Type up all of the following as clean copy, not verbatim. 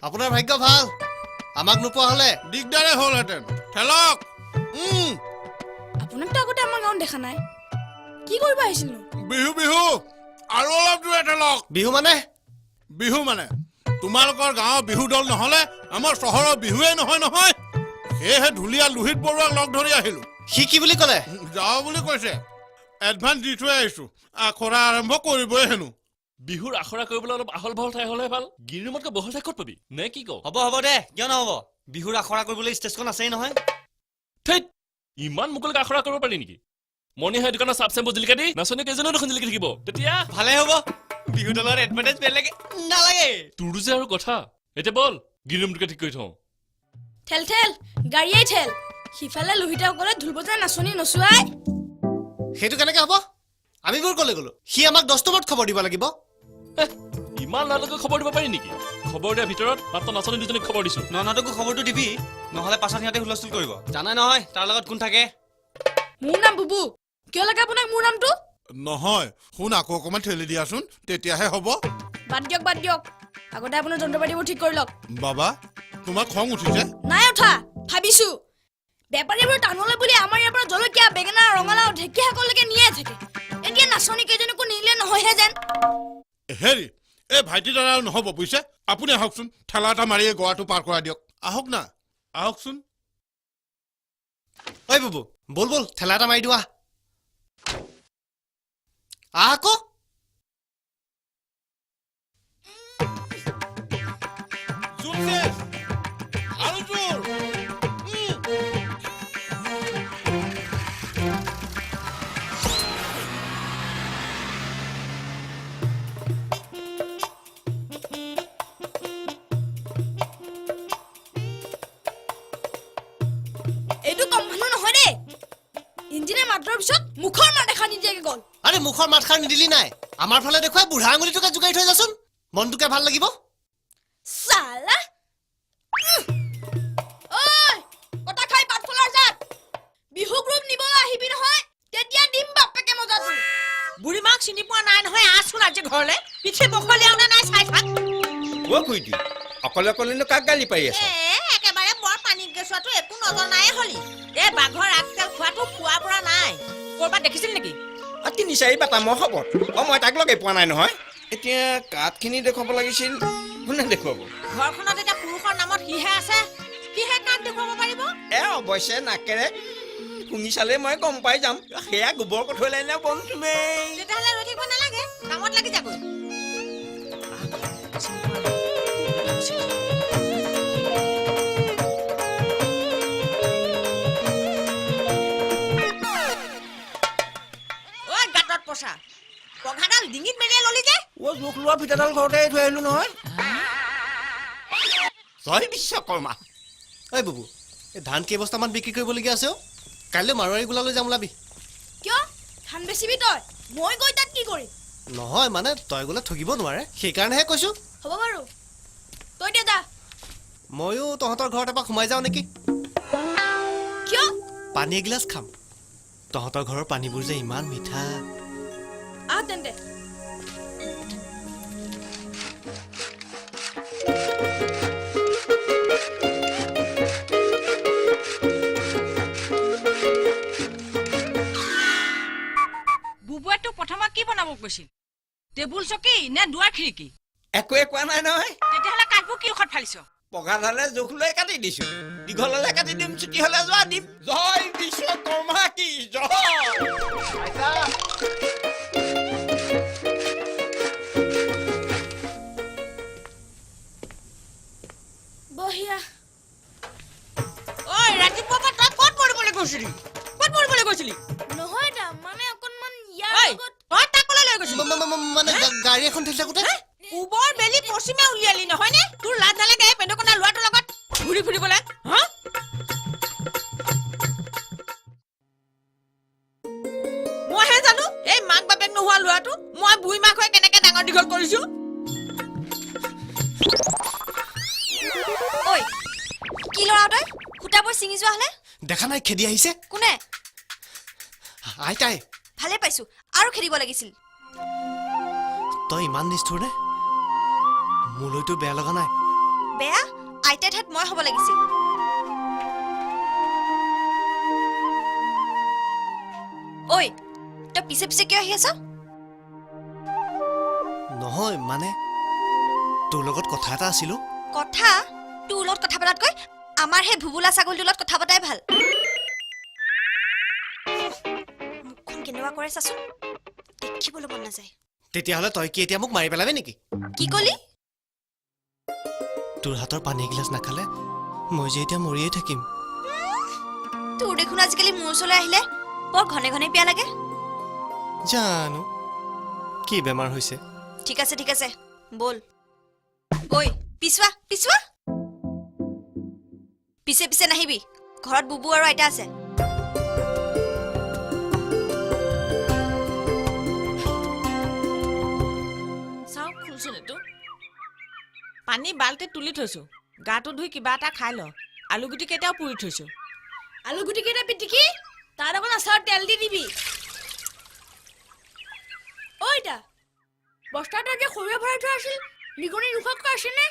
আপোনাৰ ভাগ্য ভাল আমাক নোপোৱা হলে দিগদাৰে হ'লহেঁতেন ঠেলক আপোনাকতো আগতে আমাৰ গাঁৱত দেখা নাই কি কৰিব আহিছিলনো বিহু বিহু আৰু অলপ দূৰে ঠেলক বিহু মানে তোমালোকৰ গাঁৱৰ বিহু দল নহলে আমাৰ চহৰৰ বিহুৱে নহয় সেয়েহে ঢুলীয়া লোহিত বৰুৱাক লগ ধৰি আহিলো সি কি বুলি ক'লে যাওঁ বুলি কৈছে এডভান্স দি থৈ আহিছো আখৰা আৰম্ভ কৰিবই হেনো বিহুৰ আখৰা কৰিবলৈ অলপ আহল বহল ঠাই হলে ভাল গিৰিমতকৈ বহল ঠাই ক'ত পাবি নে কি কওঁ হ'ব দে কিয় নহ'ব বিহুৰ আখৰা কৰিবলৈ ষ্টেজখন আছেই নহয় থেইত ইমান মুকলিকে আখৰা কৰিব পাৰি নেকি মনি হয় দোকানৰ চাপ চেম্পু জিলিকা দি নাচনি কেইজনেও দেখোন জিলিকি থাকিব তেতিয়া ভালে হ'ব বিহু দলৰ এডভান্টেজ বেলেগ নালাগে তোৰ যে আৰু কথা এতিয়া বল গিৰিমটোকে ঠিক কৰি থওঁ ঠেল গাড়ীয়ে ঠেল সিফালে লোহিতাসকলে ঢোল বজাই নাচনি নচুৱাই সেইটো কেনেকে হ'ব আমিবোৰ ক'লে গ'লো সি আমাক 10 নম্বৰত খবৰ দিব লাগিব ইমান লালকৈ খবৰ দিব পাৰি নেকি খবৰ দিয়াৰ ভিতৰত মাত্ৰ নাচনি দুজনীক খবৰ দিছো ননাটোকো খবৰটো দিবি নহ'লে পাছত সিহঁতে হুলস্থুল কৰিব জানাই নহয় তাৰ লগত কোন থাকে মোৰ নাম বুবু কিয় লাগে আপোনাক মোৰ নামটো নহয় শুন আকৌ অকণমান ঠেলি দিয়াচোন তেতিয়াহে হ'ব বাদ দিয়ক আগতে আপোনাৰ যন্ত্ৰপাতিবোৰ ঠিক কৰি লওক বাবা তোমাক খং উঠিছে নাই উঠা ভাবিছো বেপাৰীবোৰ টানলে বুলি আমাৰ ইয়াৰ পৰা জলকীয়া বেঙেনা ৰঙালাও ঢেকীয়া সকলকে নিয়ে থাকে এতিয়া নাচনি কেইজনীকো নিলে নহয়হে যেন হেৰি এই ভাইটি দাদা নহ'ব বুজিছে আপুনি আহকচোন ঠেলা এটা মাৰিয়ে গোৱাটো পাৰ কৰাই দিয়ক আহকচোন ঐ বুবু বল ঠেলা এটা মাৰি দিওঁ আকৌ এইটো কম মানুহ নহয় দেই ইঞ্জিনে মাত্ৰৰ পিছত মুখৰ মাত দেখা নিদিয়াকে গ'ল আৰে মুখৰ মাতখাৰ নিদিলি নাই আমাৰ ফালে দেখুৱাই বুঢ়া আঙুলিটোকে জোকাৰি থৈ যাচোন মনটোকে ভাল লাগিব সালা ঐ কটা খাই পাতফলাৰ জাত বিহু গ্ৰুপ নিবলৈ আহিবি নহয় তেতিয়া দিম বাপেকে মজাটো বুঢ়ী মাক চিনি পোৱা নাই নহয় আছোন আজি ঘৰলে পিঠে বখলিয়াওনে নাই চাই থাক ও খুইটি অকলে কাক গালি পাৰি আছে একেবাৰে বৰ পানী গেছুৱাটো একো নজৰ নাই হলি এ বাঘৰ আগতেল খোৱাটো খোৱা পৰা নাই কৰবাত দেখিছিল নেকি তিনি চাৰি বাটা মই খবৰ মই তাক লগে পোৱা নাই নহয় এতিয়া কাঠখিনি দেখুৱাব লাগিছিল কোনে দেখুৱাব ঘৰখনত এতিয়া পুৰুষৰ নামত সিহে আছে সিহে কাক দেখুৱাব পাৰিব অৱশ্যে নাকেৰে শুনি চালে মই গম পাই যাম সেয়া গোবৰ কঠুৱাই নে বন তুমি তেতিয়াহ'লে ৰৈ থাকিব নালাগে কামত লাগি যাগৈ পঘাডাল ডিঙিত মেৰিয়াই ললি যে জোখ লোৱা ফিটাডাল ঘৰতে থৈ আহিলো নহয় জয় বিশ্বকৰ্মা ঐ বুবু এই ধান কেইবস্তামান বিক্ৰী কৰিবলগীয়া আছে কাইলৈ মাৰোৱাৰী গোলালৈ যাম ওলাবি কিয় ধান বেচিবি তই মই গৈ তাত কি কৰিম নহয় মানে তই গ'লে ঠগিব নোৱাৰে সেইকাৰণেহে কৈছো হ'ব বাৰু তই দে যা ময়ো তহঁতৰ ঘৰত এপাক সোমাই যাওঁ নেকি কিয় পানী এগিলাচ খাম তহঁতৰ ঘৰৰ পানীবোৰ যে ইমান মিঠা আহ তেন্তে বুবুৱেতো প্ৰথমত কি বনাব কৈছিল টেবুল চকী নে দুৱাৰ খিৰিকী একোৱে কোৱা নাই নহয় তেতিয়াহ'লে কাঠবোৰ কি ঔষধ ফালিছ পঘাডালে জোখ লৈ কাটি দিছো দীঘল হলে কাটি দিম ছুটি হলে যোৱা দিম জয় বিশ্বকৰ্মা কি জয় বহিয়া ঐ ৰাতিপুৱা পৰা তই ক'ত পঢ়িবলৈ গৈছিলি নহয় দা মানে অকণমান ইয়াৰ ঐ লগত তই তাক ক'লৈ লৈ গৈছিলি মানে গাড়ী এখন ঠেলি থাকোঁতে উবৰ বেলি পশ্চিমে উলিয়ালি নহয়নে তোৰ লাজ নালাগে পেণ্ডকনা ল'ৰাটোৰ লগত ঘূৰি ফুৰিবলৈ হা মইহে জানো এই মাক বাপেক নোহোৱা ল'ৰাটো মই বুঢ়ী মাক হৈ কেনেকে ডাঙৰ দীঘল কৰিছো ঐ কি ল'ৰা তই খুটাবোৰ ছিঙি যোৱা হ'লে দেখা নাই খেদি আহিছে কোনে আইতাই ভালে পাইছো আৰু খেদিব লাগিছিল তই ইমান নিষ্ঠুৰ নে মোলৈতো বেয়া লগা নাই বেয়া আইতাৰ ঠাইত মই হ'ব লাগিছিল ঐ তই পিছে পিছে কিয় আহি আছ নহয় মানে তোৰ লগত কথা এটা আছিলো কথা তোৰ লগত কথা পতাতকৈ আমাৰ সেই ভুবুলা ছাগলীটোৰ লগত কথা পতাই ভাল মুখখন কেনেকুৱা কৰে চাচোন দেখিবলৈ মন নাযায় তেতিয়াহ'লে তই কি এতিয়া মোক মাৰি পেলাবি নেকি কি কলি তোৰ হাতৰ পানী এগিলাচ নাখালে মই যে এতিয়া মৰিয়ে থাকিম তোৰ দেখোন আজিকালি মোৰ ওচৰলৈ আহিলে বৰ ঘনে ঘনে পিয়া লাগে জানো কি বেমাৰ হৈছে ঠিক আছে বল ঐ পিছুৱা পিছুৱা পিছে পিছে নাহিবি ঘৰত বুবু আৰু আইতা আছে চাওঁ খুলচোন এইটো পানী বাল্টিত তুলি থৈছো গাটো ধুই কিবা এটা খাই ল আলুগুটি কেইটাও পুৰি থৈছো আলুগুটি কেইটা পিটিকি তাত অকণ আচাৰত তেল দি দিবি ঐ দা বস্তাটো যে সৰিয়হ ভৰাই থোৱা আছিল নিগনি নোখোৱাকৈ আছেনে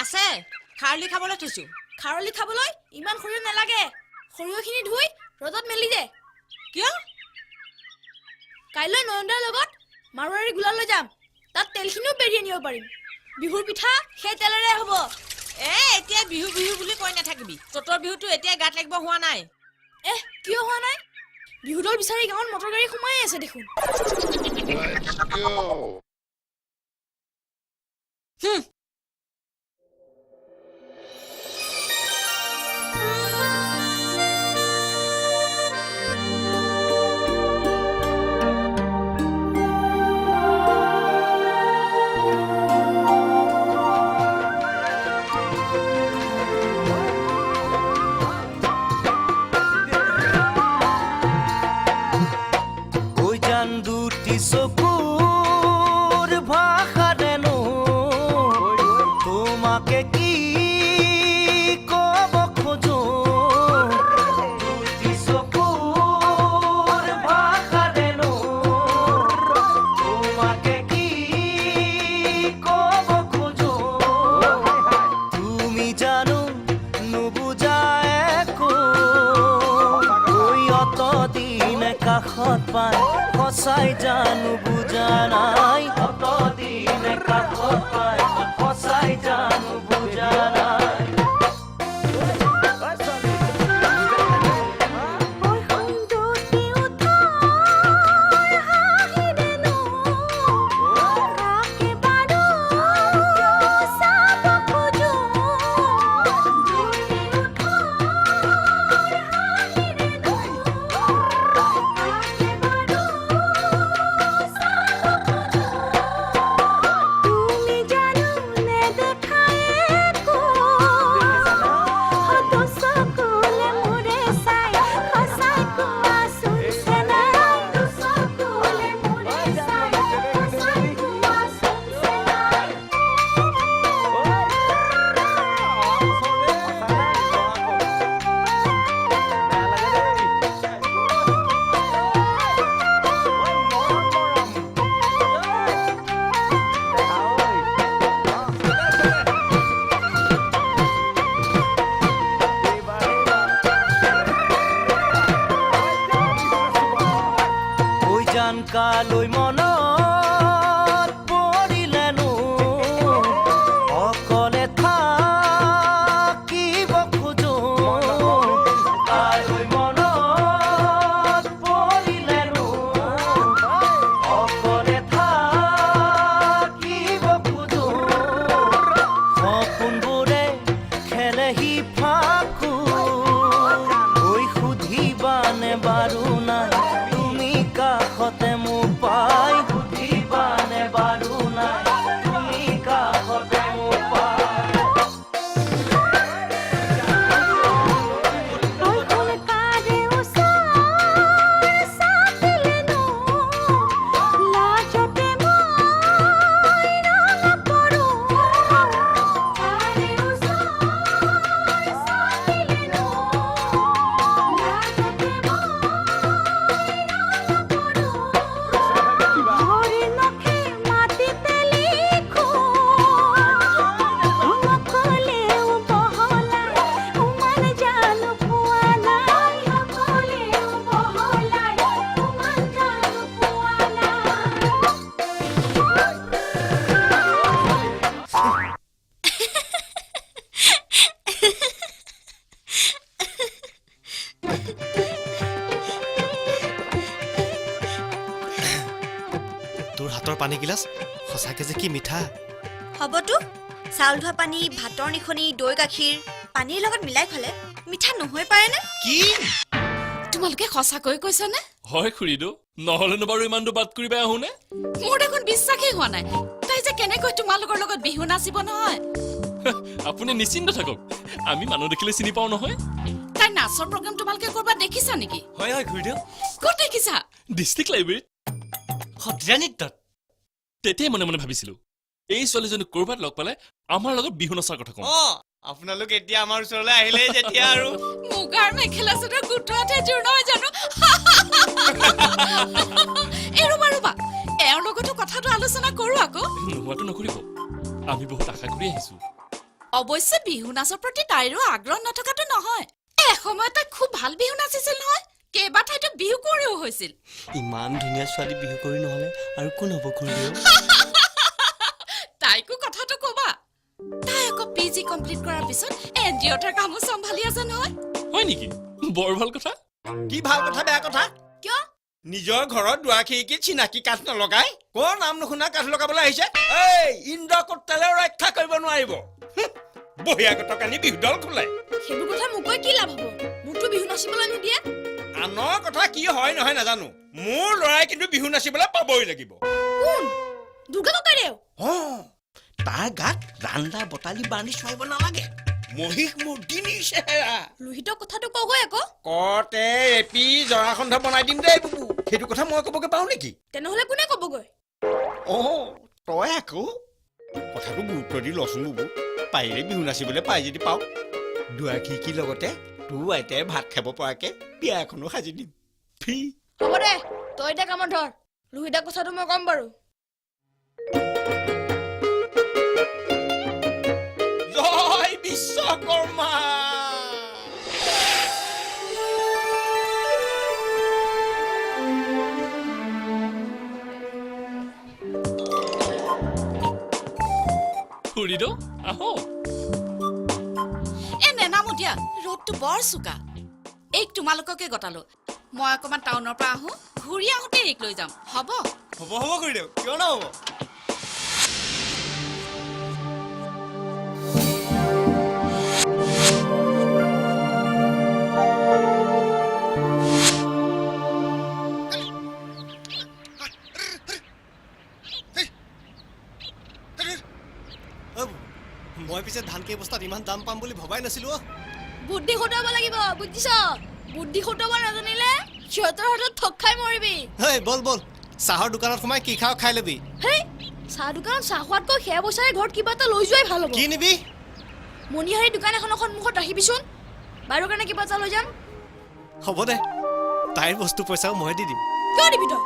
আছে খাৰলি খাবলৈ থৈছো খাৰলি খাবলৈ ইমান সৰিয়হ নালাগে সৰিয়হখিনি ধুই ৰ'দত মেলি দে কিয় কাইলৈ নয়নদাৰ লগত মাৰোৱাৰী গোলালৈ যাম তাত তেলখিনিও বেৰি আনিব পাৰিম বিহুৰ পিঠা সেই তেলেৰে হ'ব এতিয়া বিহু বিহু বুলি কৈ নাথাকিবি চতৰ বিহুটো এতিয়া গাত লাগিব হোৱা নাই কিয় হোৱা নাই বিহুদল বিচাৰি গাঁৱত মটৰ গাড়ী সোমাই আছে দেখোন চকুৰ ভাষা দেনো তোমাকে কি কব খোজো চকুৰ ভাষা দেনো তোমাকে কি কব খোজো তুমি জানো নুবুজা একো অতদিন কাষত পাই সঁচাই জানো বুজা নাই অতদিন কাষত পাই সঁচাই জানো বুজা নাই কালৈ মনত পৰিলেনো অকলে থাকিব খোজো কালৈ মনত পৰিলেনো অকলে থাকিব খোজো সপোনবোৰে খেলেহি ফাকু ঐ সুধিবানে বাৰু নাই কাষতে মোক পাই সুধি তোৰ হাতৰ পানীগিলাচ সঁচাকে যে কি মিঠা। হ'বতো চাউল ধোৱা পানী, ভাতৰ নিখনি, দৈ গাখীৰ পানীৰ লগত মিলাই খালে মিঠা নহৈ পাৰেনে? কি তোমালোকে সঁচাকৈ কৈছানে? হয় খুৰীদেউ, নহ'লেনো বাৰু ইমানটো বাট কৰি বেয়া আহোনে? মোৰ দেখোন বিশ্বাসেই হোৱা নাই তাই যে কেনেকৈ তোমালোকৰ লগত বিহু নাচিব নহয়। আপুনি নিশ্চিন্ত থাকক, আমি মানুহ দেখিলে চিনি পাওঁ নহয়। তাই নাচৰ প্ৰগ্ৰাম তোমালোকে কৰবাত দেখিছা নেকি? হয় হয় খুৰীদেউ, ক'ত দেখিছা? ডিষ্ট্ৰিক্ট লাইব্ৰেৰীত। সত্ৰীয়া নৃত্যত। তেতিয়াই মনে মনে ভাবিছিলো এই ছোৱালীজনী ক'ৰবাত লগ পালে আমাৰ লগত বিহু নচাৰ কথা কওঁ। আপোনালোক এতিয়া আমাৰ ওচৰলৈ আহিলে যেতিয়া আৰু মুগাৰ মেখেলা চাদৰ গোটোৱাতে জোৰ নহয় জানো? ৰবা ৰবা, এওঁৰ লগতো কথাটো আলোচনা কৰো আকৌ। নোহোৱাটো নকৰিব, আমি বহুত আশা কৰি আহিছো। অৱশ্যে বিহু নাচৰ প্ৰতি তাইৰো আগ্ৰহ নথকাটো নহয়। এসময়ত তাই খুব ভাল বিহু নাচিছিল নহয়, কেইবা ঠাইতো বিহু কৰিও হৈছিল। ইমান ধুনীয়া ছোৱালী বিহু কৰি নহ'লে আৰু কোন হ'ব খুৰীদেউ? তাইকো কথাটো কবা। তাই আকৌ PG কমপ্লিট কৰাৰ পিছত NGOৰ কামো চম্ভালি আছে নহয়। হয় নেকি? বৰ ভাল কথা। কি ভাল কথা বেয়া কথা? কিয়? নিজৰ ঘৰত দুৱাৰ খিৰিকীত চিনাকি কাঠ নলগাই কৰ নাম নুশুনা কাঠ লগাবলৈ আহিছে? এই ইন্দ্ৰ কৰ্তালেও ৰক্ষা কৰিব নোৱাৰিব। বহিৰাগতক আনি বিহু দল খোলে। সেইবোৰ কথা মোক কৈ কি লাভ হ'ব? মোকতো বিহু নাচিবলৈ নিদিয়ে। আনৰ কথা কি হয় নহয় নাজানো, মোৰ ল'ৰাই কিন্তু বিহু নাচিবলৈ পাবই লাগিব। কোন? দুৰ্গা ককাইদেউ? তাৰ গাত ৰান্দা বটালি বান্ধি চুৱাব নালাগে। মহিষ মৰ্দিনীৰ চেহেৰা। লোহিতৰ কথাটো কগৈ আকৌ। কতে এপি জৰাসন্ধ বনাই দিম দেই বুবু। সেইটো কথা মই ক'বগে পাওঁ নেকি? তেনেহ'লে কোনে ক'বগৈ? তই আকৌ কথাটো গুৰুত্ব দি লচোন বুবু। পাৰিলে বিহু নাচিবলৈ পাই যদি পাওঁ, দুৱাৰ খিৰিকীৰ লগতে তোৰ আইতাই ভাত খাব পৰাকে বিয়া এখনো সাজি দিম। ফ্ৰী। হ'ব দে, তই এতিয়া কামত ধৰ। লোহিতৰ কথাটো মই ক'ম বাৰু। জয় বিশ্বকৰ্মা। খুৰীদেউ আহক। নেনামো দিয়া, ৰ'দটো বৰ চোকা। এইক তোমালোককে গতালো। মই অকণমান টাউনৰ পৰা আহোঁ, ঘূৰি আহোঁতে এইক লৈ যাম। হ'ব? হ'ব হ'ব খুৰীদেউ, কিয় নহ'ব? মই পিছে ধান কেইবস্তাত ইমান দাম পাম বুলি ভবাই নাছিলো। বুদ্ধি খটুৱাব লাগিব, বুজিছ? বুদ্ধি খটুৱাব নাজানিলে সিহঁতৰ হাতত ঠগ খাই মৰিবি। হেই বল বল, চাহৰ দোকানত সোমাই কি খাওঁ খাই ল'বি। হেই, চাহ দোকানত চাহ খোৱাতকৈ সেয়া পইচাৰে ঘৰত কিবা এটা লৈ যোৱাই ভাল হ'ব। কি নিবি? মণিহাৰী দোকান এখনৰ সন্মুখত ৰাখিবিচোন, বাইদেউৰ কাৰণে কিবা এটা লৈ যাম। হ'ব দে, তাইৰ বস্তু পইচাও মই দি দিম। কিয় দিবি তই?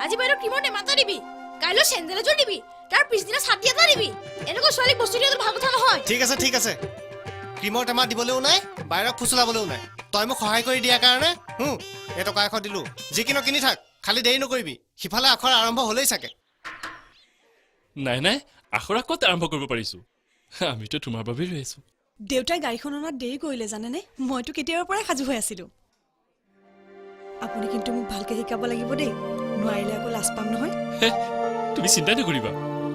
আজি বাইদেউ ক্ৰীমৰ টেমা এটা দিবি, কাইলৈ চেণ্ডেল এযোৰ দিবি, তাৰ পিছদিনা ছাতি এটা দিবি। এনেকৈ ছোৱালীক বস্তু দিয়াটো ভাল কথা নহয়। ঠিক আছে ঠিক আছে, ক্ৰীমৰ টেমা দিবলৈও নাই, বাহিৰক ফুচলাবলৈও নাই। তই মোক সহায় কৰি দিয়াৰ কাৰণে এই টকা 100 দিলো। যি কিনো কিনি থাক, খালি দেৰি নকৰিবি। সিফালে আখৰ আৰম্ভ হ'লেই চাগে। নাই নাই, আখৰা ক'ত আৰম্ভ কৰিব পাৰিছো? আমিতো তোমাৰ বাবেই ৰৈ আছো। দেউতাই গাড়ীখন অনাত দেৰি কৰিলে জানেনে? মইতো কেতিয়াবাৰ পৰাই সাজু হৈ আছিলো। আপুনি কিন্তু মোক ভালকে শিকাব লাগিব দেই, নোৱাৰিলে আকৌ লাজ পাম নহয়। তুমি চিন্তাই নকৰিবা,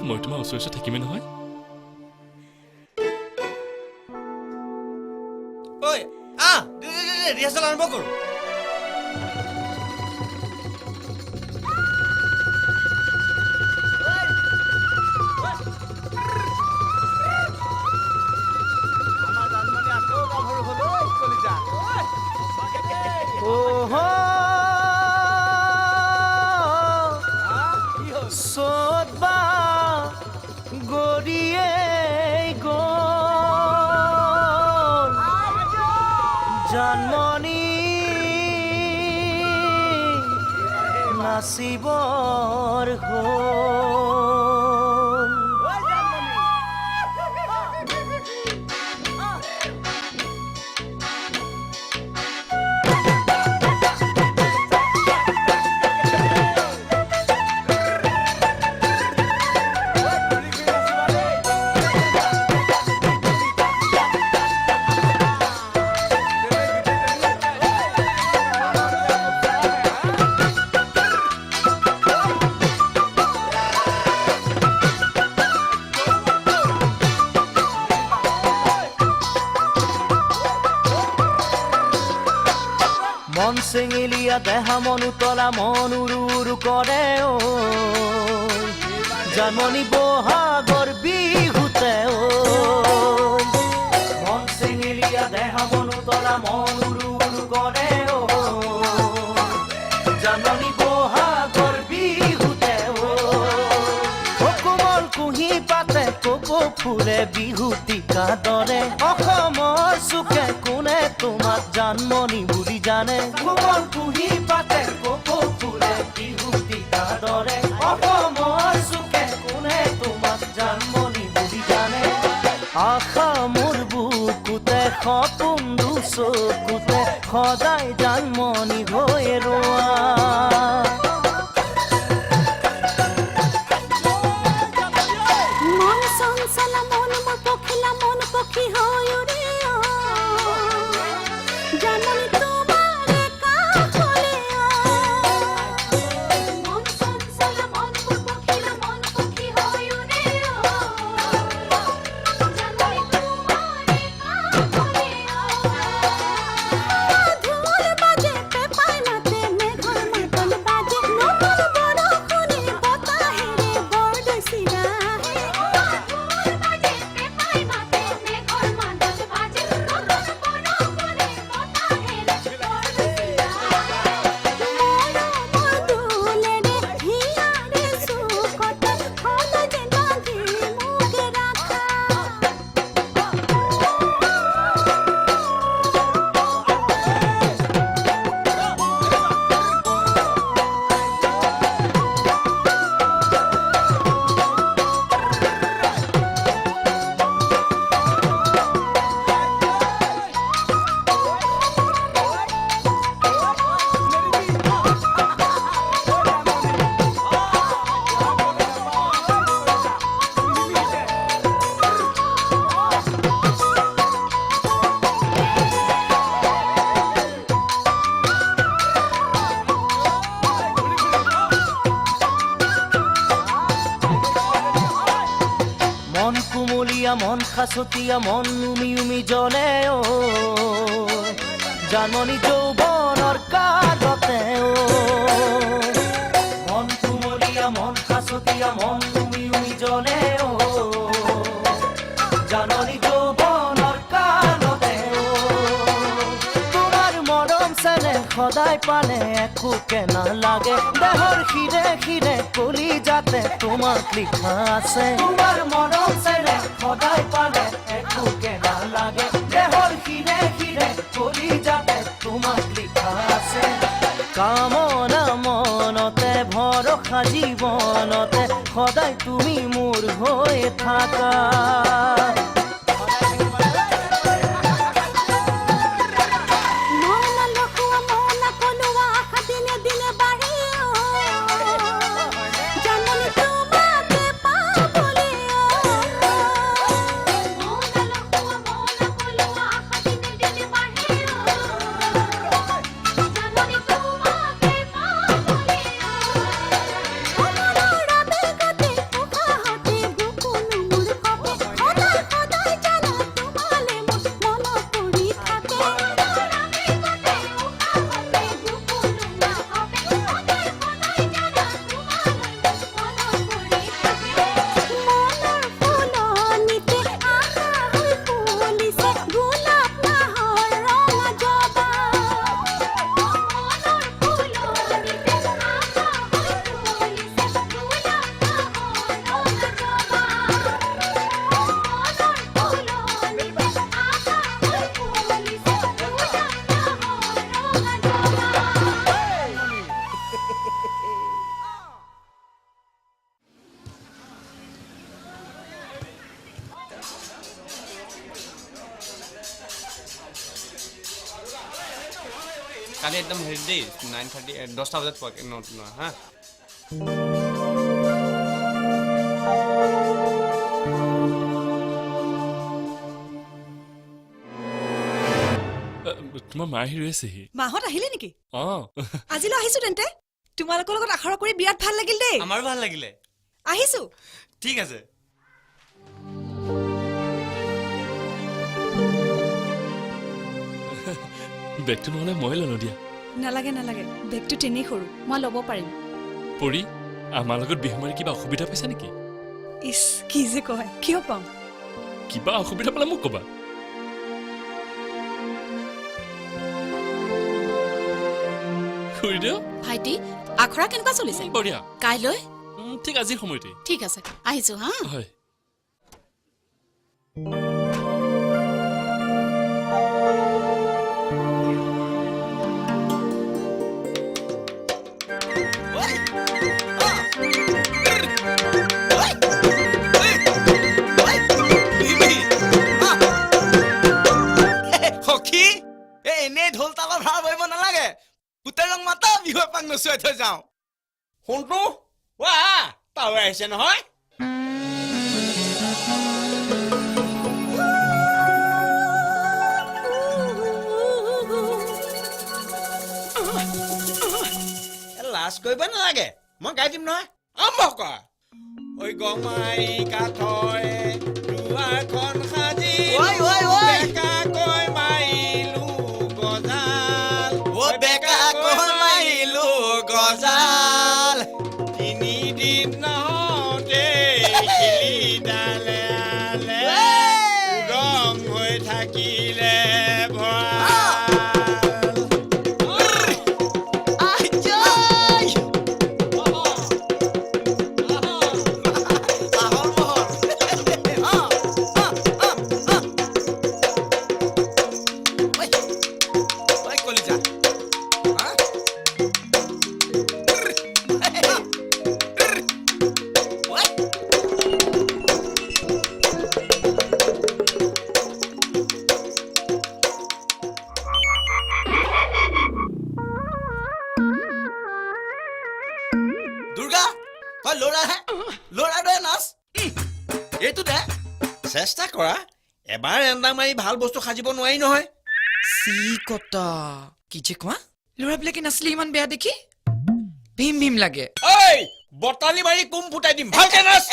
মই তোমাৰ ওচৰে থাকিমেই নহয়। ঐ আহ, ৰিহাৰ্চেল আৰম্ভ কৰোঁ। চোবা গৰিয়ে গ'ল জন্মনি নাচিবৰ হ'ল। চেঙেলীয়া দেহা মন উতলা মন উৰু উৰু কৰে ঐ জানমণি বহাগৰ বিহুতে ঐ মন চেঙেলীয়া দেহা মন উতলা মন উৰু উৰু কৰে ঐ জানমণি বহাগৰ বিহুতে ঐ কোমল কুঁহি পাতে কপৌ ফুলে বিহুতিকা দৰে অসমৰ চুকে কোনে তোমাক জানমণি বুলি জানে কোমল কুঁহি পাতে কপৌ ফুলে বিহুতিকা দৰে অসমৰ চুকে কোনে তোমাক জানমণি বুলি জানে আশা মোৰ বুকুতে সপোন চকুতে সদায় জানমণি হৈ ৰোৱা মন চঞ্চলা মন মোৰ পখিলা মন পখী হৈ উৰে জানমণি তোমাৰে কাষলে মন চঞ্চলা মন মোৰ পখিলা মন পখী হৈ উৰে জানমণি তোমাৰে কাষলে ঢোল বাজে পেপাই মাতে মেঘৰ মাতল বাজে নতুন বৰষুণে বতাহেৰে বৰদৈচিৰা মন কুমলীয়া মন খাচতীয়া মন উমি উমি জ্বলে ও জানমণি যৌৱনৰ কালতে ও মন কুমলীয়া মন খাচতীয়া মন উমি উমি জ্বলে ও জানমণি যৌৱনৰ কালতে ও তোমাৰ মৰম চেনে সদায় পালে একোকে নালাগে দেহৰ শিৰে শিৰে কলি যাতে তোমাক লিখা আছে তোমাৰ মৰম চেনে সদায় পালে একোকে নালাগে দেহৰ শিৰে শিৰে কলি যাতে তোমাক লিখা আছে কামনা মনতে ভৰসা জীৱনতে সদায় তুমি মোৰ হৈ থাকা কালি একদম হেৰি দেই 9:30 10টা বজাত পোৱাকৈ হা তোমাৰ মায়ে আহি ৰৈছেহি মাহঁত আহিলে নেকি অঁ আজিলৈ আহিছো তেন্তে তোমালোকৰ লগত আখৰা কৰি বিৰাট ভাল লাগিল দেই আমাৰো ভাল লাগিলে আহিছো ঠিক আছে বেগটো নহ'লে মই ল'লো দিয়া নালাগে নালাগে বেগটো তেনেই সৰু মই ল'ব পাৰিম। পৰি আমাৰ লগত বিহু মাৰি কিবা অসুবিধা পাইছা নেকি? ইছ কি যে কয় কিয় পাম কিবা অসুবিধা পালে মোক ক'বা। খুৰীদেউ ভাইটি আখৰা কেনেকুৱা চলিছে? বঢ়িয়া। কাইলৈ ঠিক আজিৰ সময়তে। ঠিক আছে আহিছো হা। হয়। সখী এনেই ঢোল তালৰ ভাড়া বহিব নালাগে গোটেই ৰং মাতা বিহু এপাক নচুৱাই থৈ যাওঁ শুনটো তাৱে আহিছে নহয় লাজ কৰিব নালাগে মই গাই দিম নহয় আৰম্ভ কৰা ঐ গমাই কাঠৰে দুৱাৰখন সাজি বেকা কৈ মাৰিলো গজাল বেকা কৈ মাৰিলো গজাল তিনিদিন নহওঁতে শিলি ডালে আলে উদং হৈ থাকিলে দুৰ্গা তই ল'ৰাটোৱে নাচ এইটো দে চেষ্টা কৰা এবাৰ এন্দা মাৰি ভাল বস্তু সাজিব নোৱাৰি নহয় চি কটা কি যে কোৱা ল'ৰাবিলাকে নাচলে ইমান বেয়া দেখি ভীম ভীম লাগে ঐ বটালি মাৰি কুম ফুটাই দিম ভালকে নাচ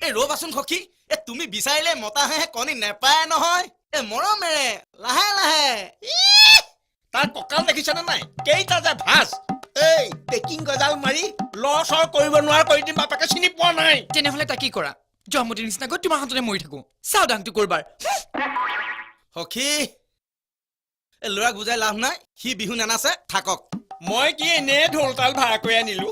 এই ৰবাচোন সখী তুমি বিচাৰিলে মতাহে কণী নেপায় নহয় মৰমেৰে লাহে লাহে তাৰ কঁকাল দেখিছানে নাই কেইটা যে ভাজ এই পেকিং গজাল মাৰি লচৰ কৰিব নোৱাৰা কৰি দিম বাপেকে চিনি পোৱা নাই তেনেহ'লে তাক কি কৰা জমতিৰ নিচিনাকৈ তোমাৰ হাততে মৰি থাকো চাও দাংটো কৰবাৰ সখী ল'ৰাক বুজাই লাভ নাই সি বিহু নানাচে থাকক মই কি এনে ঢোল তাল ভাড়া কৰি আনিলো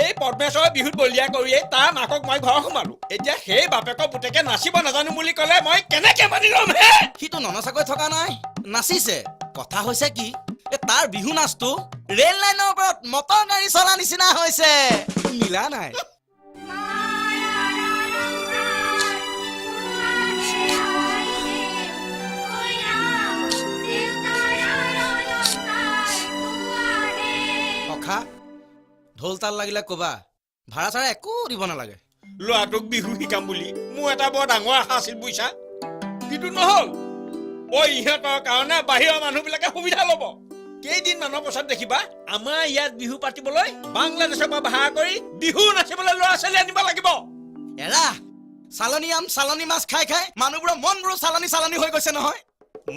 এই পদ্মেশ্বৰৰ বিহুত বলিয়া কৰিয়ে তাৰ মাকক মই ঘৰ সোমালো এতিয়া সেই বাপেকৰ পুতেকে নাচিব নাজানো বুলি ক'লে মই কেনেকে মানি ল'ম হে সিটো ননচাকৈ থকা নাই নাচিছে কথা হৈছে কি তাৰ বিহু নাচটো ৰেল লাইনৰ ওপৰত মটৰ গাড়ী চলা নিচিনা হৈছে মিলা নাই সখা ঢোল তাল লাগিলে কবা ভাড়া চাড়া একো দিব নালাগে ল'ৰাটোক বিহু শিকাম বুলি মোৰ এটা বৰ ডাঙৰ আশা আছিল বুইছা কিন্তু নহল ইহঁতৰ কাৰণে বাহিৰৰ মানুহবিলাকে সুবিধা ল'ব কেইদিনমানৰ পাছত দেখিবা আমাৰ ইয়াত বিহু পাতিবলৈ বাংলাদেশৰ পৰা ভাড়া কৰি বিহু নাচিবলৈ ল'ৰা ছোৱালী আনিব লাগিব এৰা চালনী আম চালনী মাছ খাই খাই মানুহবোৰৰ মনবোৰো চালনী চালনী হৈ গৈছে নহয়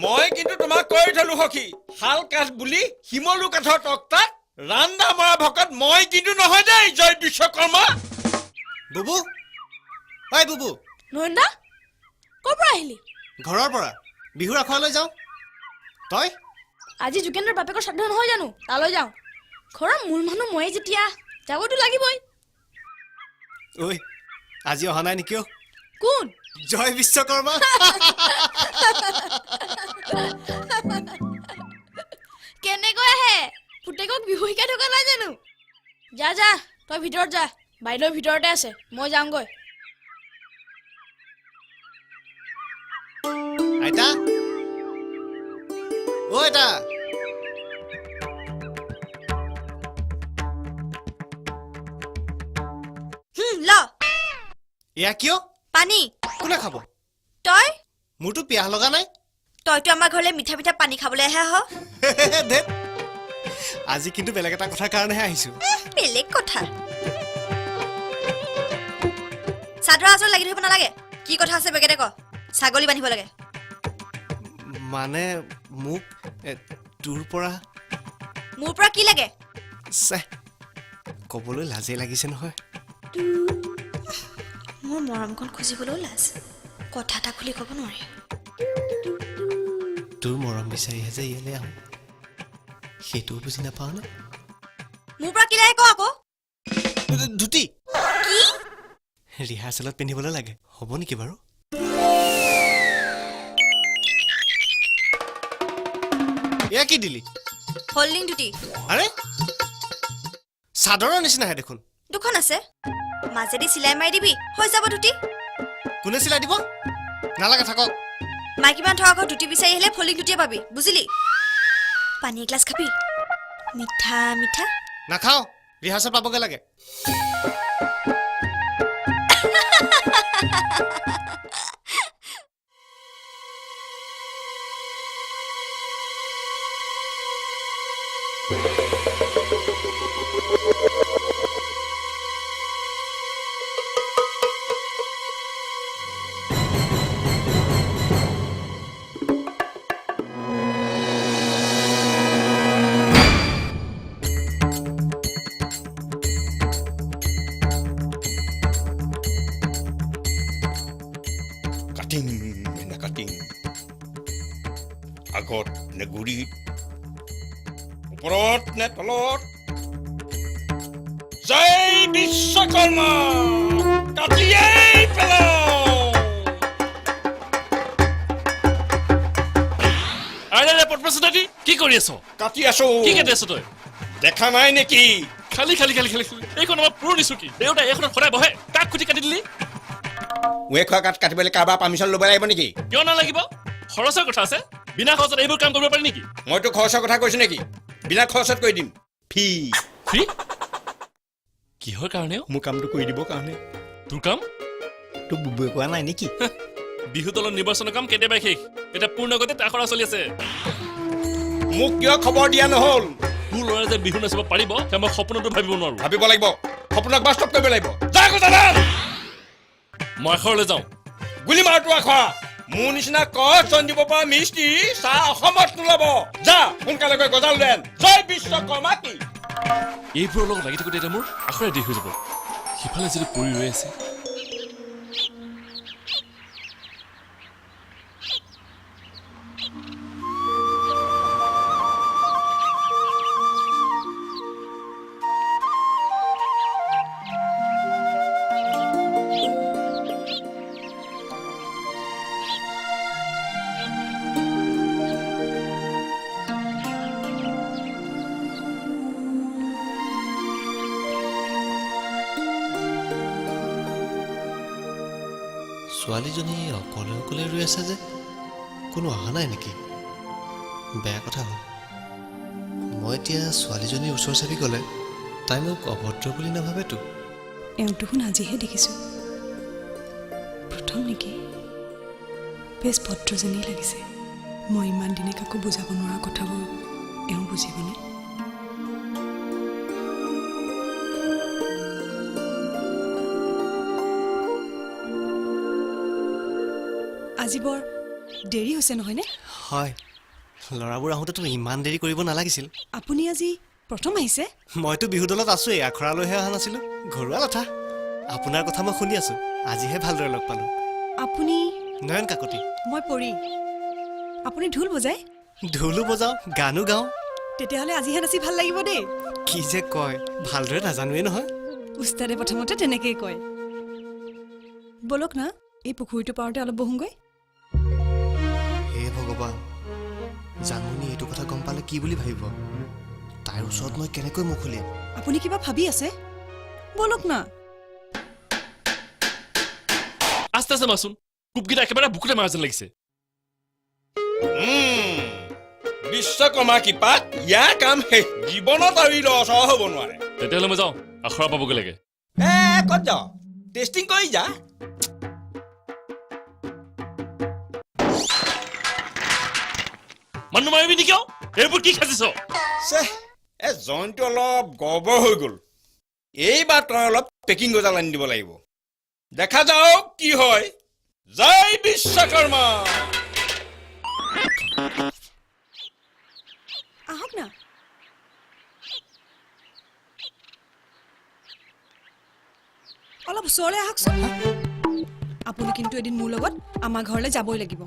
মই কিন্তু তোমাক কৈ থলো সখী শাল কাঠ বুলি শিমলু কাঠৰ তক্তাত ৰান্দা মৰা ভকত মই কিন্তু নহয় দেই জয় বিশ্বকৰ্মা বুবু ঐ বুবু নয়নদা ক'ৰ পৰা আহিলি ঘৰৰ পৰা বিহুৰ আখৰালৈ যাওঁ তই আজি যোগেন্দ্ৰৰ বাপেকৰ শ্ৰাদ্ধ নহয় জানো তালৈ যাওঁ ঘৰৰ মূল মানুহ ময়ে যেতিয়া যাবতো লাগিবই ঐ আজি অহা নাই নেকি কোন জয় বিশ্বকৰ্মা কেনেকৈ আহে পুতেকক বিহু শিকাই থকা নাই জানো যা যা তই ভিতৰত যা বাইদেউ ভিতৰতে আছে মই যাওঁগৈ আইতা ও আইতা ল এয়া কিয় পানী কোনে খাব তই মোৰতো পিয়াহ লগা নাই তইতো আমাৰ ঘৰলৈ মিঠা মিঠা পানী খাবলৈ আহে আহ ধেত আজি কিন্তু বেলেগ এটা কথাৰ কাৰণেহে আহিছো বেলেগ কথা চাদৰ আজৰ লাগি থাকিব নালাগে কি কথা আছে বেগেতে ক ছাগলী বান্ধিব লাগে মানে মোক তোৰ পৰা মোৰ পৰা কি লাগে চে ক'বলৈ লাজেই লাগিছে নহয় মোৰ মৰমকণ খুজিবলৈও লাজ কথা এটা খুলি ক'ব নোৱাৰি তোৰ মৰম বিচাৰিহে যে ইয়ালৈ আহোঁ সেইটোও বুজি নাপাওঁ নে মোৰ পৰা কি লাগে ক আকৌ ধুতি ৰিহাৰ্চেলত পিন্ধিবলৈ লাগে হ'ব নেকি বাৰু এয়া কি দিলি হল্ডিং দুটি আৰে চাদৰৰ নিচিনাহে দেখোন দুখন আছে মাজেদি চিলাই মাৰি দিবি হৈ যাব দুটি কোনে চিলাই দিব নালাগে থাকক মাইকী মানুহ থকা ঘৰত দুটি বিচাৰি আহিলে হল্ডিং দুটিয়ে পাবি বুজিলি পানী এগিলাচ খাবি মিঠা মিঠা নাখাওঁ ৰিহাৰ্চেল পাবগৈ লাগে কাটিং নে কাটিং আগত নে গুৰিত ওপৰত নে তলত জয় বিশ্বকৰ্মা কাটিয়েই পেলাও আৰে পদ্মসুন্দৰী কি কৰি আছ কাটি আছো কি কাটি আছ তই দেখা নাই নেকি খালি খালি খালি খালি এইখন আমাৰ পুৰণি চকী দেউতাই এইখনত সদায় বহে কাক খুটি কাটি দিলি ৱে খোৱা কাঠ কাটিবলৈ কাৰোবাৰ পাৰ্মিশ্যন ল'ব লাগিব নেকি কিয় নালাগিব খৰচৰ কথা আছে বিনা খৰচত এইবোৰ কাম কৰিব পাৰি নেকি মইতো খৰচৰ কথা কৈছো নেকি বিনা খৰচত কৰি দিম ফি ফ্ৰী কিহৰ কাৰণেও মোৰ কামটো কৰি দিবৰ কাৰণে তোৰ কাম তোৰ বুবুৱে কোৱা নাই নেকি বিহু দলৰ নিৰ্বাচনৰ কাম কেতিয়াবাই শেষ এতিয়া পূৰ্ণগতিত আখৰা চলি আছে মোক কিয় খবৰ দিয়া নহ'ল তোৰ ল'ৰাই যে বিহু নাচিব পাৰিব সেই মই সপোনতো ভাবিব নোৱাৰো ভাবিব লাগিব সপোনক বাস্তৱ কৰিব লাগিব যা গোজালা মই আখৰলৈ যাওঁ গুলি মাৰটো আখৰা মোৰ নিচিনা কচন দিব পৰা মিস্ত্ৰী চাহ অসমত নোলাব যা সোনকালে গৈ গজাল দেন জয় বিশ্বকৰ্মা কি এইবোৰৰ লগত লাগি থাকোঁতে এতিয়া মোৰ আখৰাই দেৰি হৈ যাব সিফালে যদি পৰি ৰৈ আছে ছোৱালীজনী অকলে অকলে ৰৈ আছে যে কোনো অহা নাই নেকি বেয়া কথা হ'ল মই এতিয়া ছোৱালীজনীৰ ওচৰ চাপি গ'লে তাই মোক অভদ্ৰ বুলি নাভাবেতো এওঁ দেখোন আজিহে দেখিছোঁ প্ৰথম নেকি বেছ ভদ্ৰ যেনেই লাগিছে মই ইমান দিনে কাকো বুজাব নোৱাৰা কথাবোৰ এওঁ বুজিবনে আজি বৰ দেৰি হৈছে নহয়নে হয় ল'ৰাবোৰ আহোঁতেতো ইমান দেৰি কৰিব নালাগিছিল আপুনি আজি প্ৰথম আহিছে মইতো বিহু দলত আছোঁৱেই আখৰালৈহে অহা নাছিলোঁ ঘৰুৱা কথা আপোনাৰ কথা মই শুনি আছোঁ আজিহে ভালদৰে লগ পালোঁ আপুনি নয়ন কাকতি মই পৰি আপুনি ঢোল বজায় ঢোলো বজাওঁ গানো গাওঁ তেতিয়াহ'লে আজিহে নাচি ভাল লাগিব দেই কি যে কয় ভালদৰে নাজানোৱেই নহয় উস্তাদে প্ৰথমতে তেনেকেই কয় বলক না এই পুখুৰীটো পাওঁতে অলপ বহোগৈ হে ভগৱান জানমণি এইটো কথা গম পালে কি বুলি ভাবিব তাইৰ ওচৰত মই কেনেকৈ মুখ উলিয়াম আপুনি কিবা ভাবি আছে বলক না আস্তে আস্তে মাৰচোন কোপকেইটা একেবাৰে বুকুতে মাৰা যেন লাগিছে বিশ্বকৰ্মা কৃপাত ইয়াৰ কাম শেষ জীৱনত আৰু লছ হ'ব নোৱাৰে তেতিয়াহ'লে মই যাওঁ আখৰা পাবগৈ লাগে ক'ত যাওঁ টেষ্টিং কৰি যা মানুহ মাৰিবি নেকি এইবোৰ কি খাজিছ জইনটো অলপ গৰ্বৰ হৈ গ'ল এইবাৰ তই অলপ পেকিং গজাল আনি দিব লাগিব দেখা যাওক কি হয় জয় বিশ্বকৰ্মা আহক না অলপ ওচৰলৈ আহকচোন আপুনি কিন্তু এদিন মোৰ লগত আমাৰ ঘৰলৈ যাবই লাগিব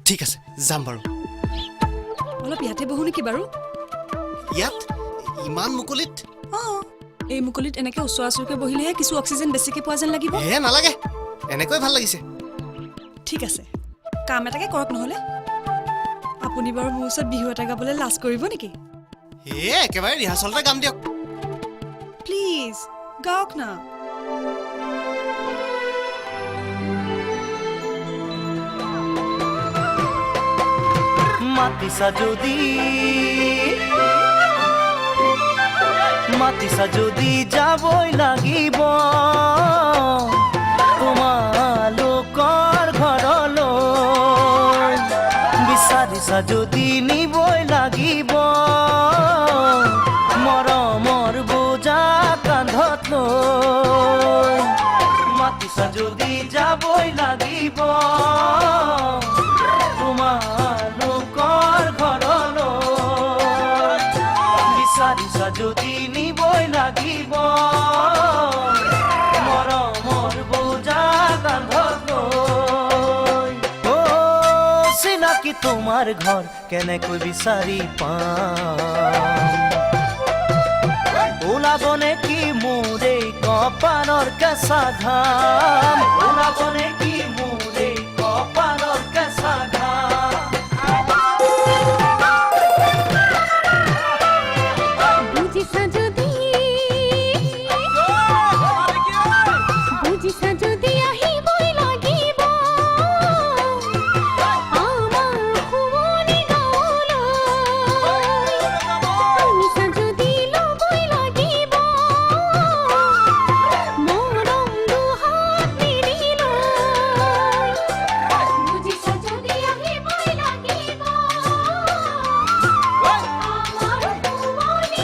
ঠিক আছে যাম বাৰু অলপ ইয়াতে বহো নেকি বাৰু ইয়াত ইমান মুকলিত অঁ এই মুকলিত এনেকৈ ওচৰা ওচৰিকৈ বহিলেহে কিছু অক্সিজেন বেছিকৈ পোৱা যেন লাগিব নালাগে এনেকৈ ভাল লাগিছে ঠিক আছে কাম এটাকে কৰক নহ'লে আপুনি বাৰু মোৰ ওচৰত বিহু এটা গাবলৈ লাজ কৰিব নেকি একেবাৰে ৰিহাৰ্চলতে গাম দিয়ক প্লিজ গাওক না মাতিছা যদি যাবই লাগিব তোমালোকৰ ঘৰলৈ বিচাৰিছা যদি নিবই লাগিব মৰমৰ বোজা কান্ধত লৈ মাতিছা যদি যাবই লাগিব তোমালোকৰ ঘৰলৈ বিচাৰিছা যদি নিবই লাগিব মৰমৰ বোজা কান্ধত লৈ চিনাকি তোমাৰ ঘৰ কেনেকৈ বিচাৰি পাম ওলাব নেকি মোৰ এই কপালৰ কেঁচা ঘাম ওলাব নেকি মোৰ এই কপালৰ কেঁচা ঘাম বুজিছা যদি আহিবই লাগিব আমাৰ শুৱনি গাঁৱলৈ শুনিছা যদি ল'বই লাগিব মৰম দুহাত মেলি লৈ বুজিছা যদি আহিবই লাগিব আমাৰ শুৱনি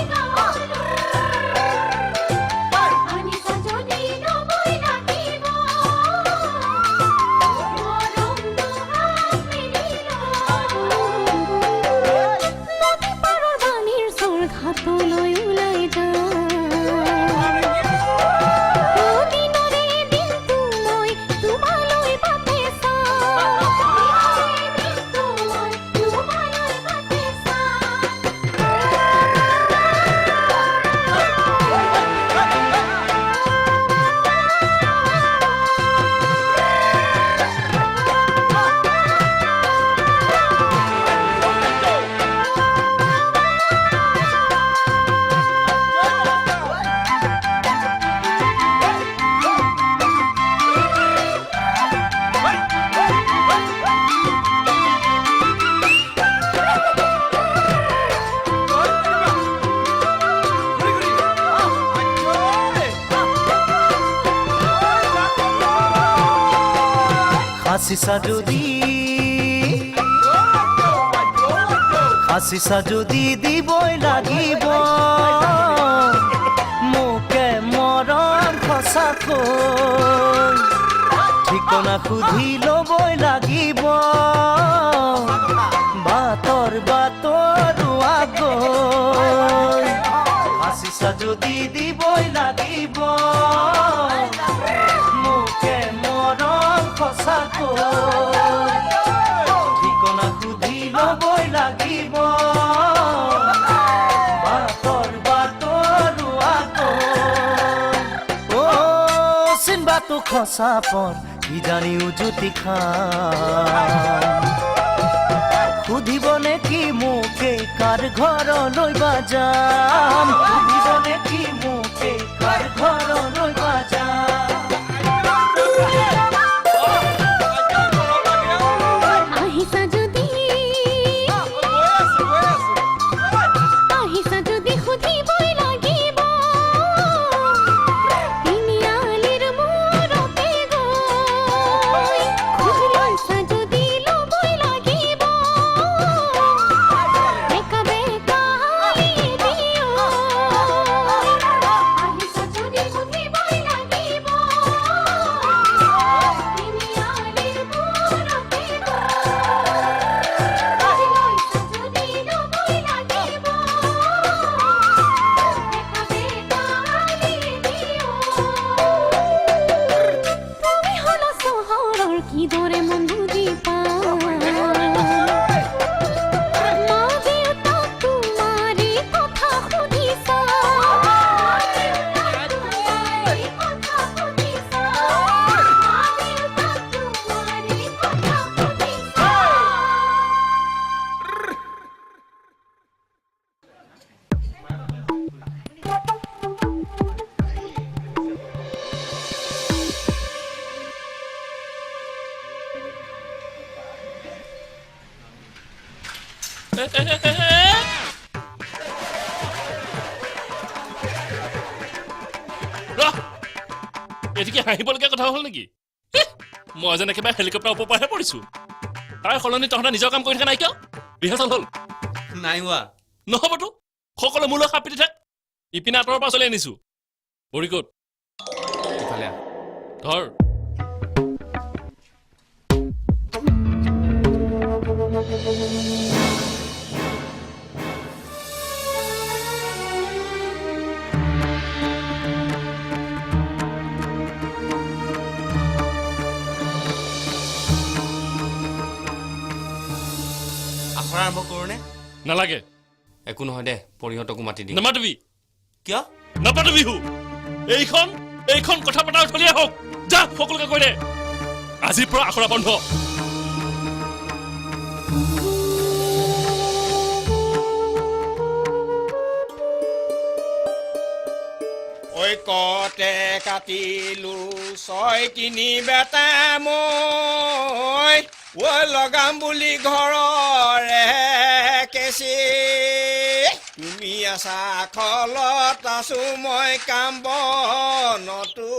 আনিছা যদি ল'বই লাগিব মৰম দুহাত মেলি নদী পাৰৰ বাণীৰ স্বৰ ঘাটলৈ ওলাই দিনৰে দিনটো মই তোমালৈ বাটে হাসিছা যদি দিবই লাগিব মোকে মৰম সঁচাকৈ ঠিকনা সুধি ল'বই লাগিব বাটৰ আগৈ হাসিছা যদি দিবই লাগিব মোকে মৰম সঁচাকৈ ঠিকনা সুধি ল'বই লাগিব বাটৰ আগৈ চিনবাটো খচা পৰ কিজানি উজুতি খাম সুধিব নেকি মোকে কাৰ ঘৰলৈ বা যাম সুধিব নেকি মোকে কাৰ ঘৰলৈ বা যাম আহিছা যদি সুধিবই লাগিব তিনিআলিৰ মূৰতে গৈ খোজ লৈছা যদি ল'বই লাগিব বেকা বেকা হালি দিয় আহিছা যদি সুধিবই লাগিব এদিকে হাঁহিবলগীয়া কথা হ'ল নেকি মই যেন একেবাৰে হেলিকপ্টাৰ ওপৰৰ পৰাহে পৰিছো তাৰ সলনি তহঁতে নিজৰ কাম কৰি থকা নাই কিয় ৰিহাৰ্চেল হ'ল নাই হোৱা নহ'বতো সকলো মূলৰ সাপ পিটি থাক ইপিনে আঁতৰৰ পৰা চলি আনিছো ভৰি ক'ত ধৰ আখৰা আৰম্ভ কৰোঁনে নালাগে একো নহয় দে পৰিহঁতকো মাতি দিম নামাতিবি কিয় নাপাতো বিহু এইখন কথা পতাৰ থলিয়ে হওক যা সকলোকে কৈ দে আজিৰ পৰা আখৰা বন্ধ ঐ কতে কাটিলো 6 বেটা মই ঐ লগাম বুলি ঘৰৰে কেঁচি তুমি আছা খলত আছো মই কাম বনতো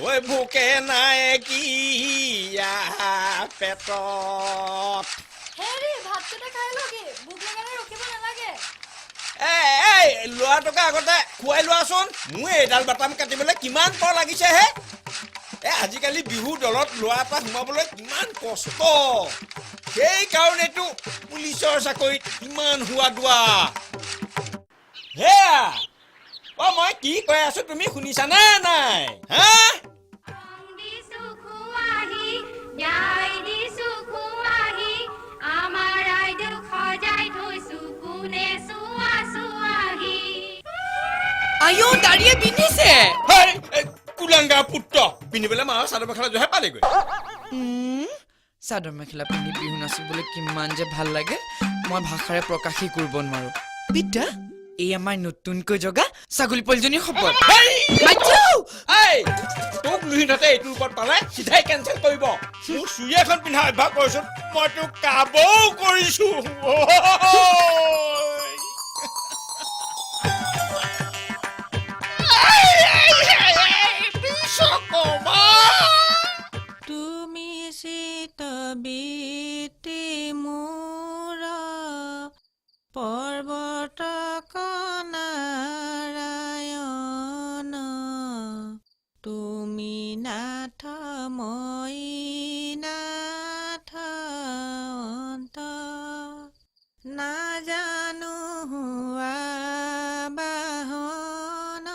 ঐ ভোকে নাই কিয়া পেটত হেৰি ভাতকেইটা খাই লগে ভোক লগালে ৰখিব নালাগে এই ল'ৰাটোকে আগতে খুৱাই লোৱাচোন মোৰ এইডাল বাটাম কাটিবলৈ কিমান পৰ লাগিছে হে আজিকালি বিহু দলত ল'ৰা এটা সোমাবলৈ কিমান কষ্ট সেইকাৰণেতো পুলিচৰ চাকৰিত ইমান হোৱা দোৱা হেয়া মই কি কৈ আছো তুমি শুনিছানে নাই হা আইও দাঁড়িয়ে পিন্ধিছে কুলাংগা পুত্ৰ পিন্ধিবলৈ মাৰ চাদৰ মেখেলা জহে পালেগৈ চাদৰ মেখেলা পিন্ধি বিহু নাচিবলৈ কিমান যে ভাল লাগে মই ভাষাৰে প্ৰকাশই কৰিব নোৱাৰো বিদ্যা এই আমাৰ নতুনকৈ জগা ছাগলী পোৱালীজনীৰ শপত তোক লুহিনতে এইটোৰ ওপৰত পালে চিধাই কেঞ্চেল কৰিব মোক চুৰি এখন পিন্ধা অভ্যাস কৰিছো মই তোক কাবও কৰিছো তুমি চিতবিতি মোৰ পৰ্বত নাৰায়ণ তুমি নাথ মই নাথ অন্ত নাজানো হোৱা বাহন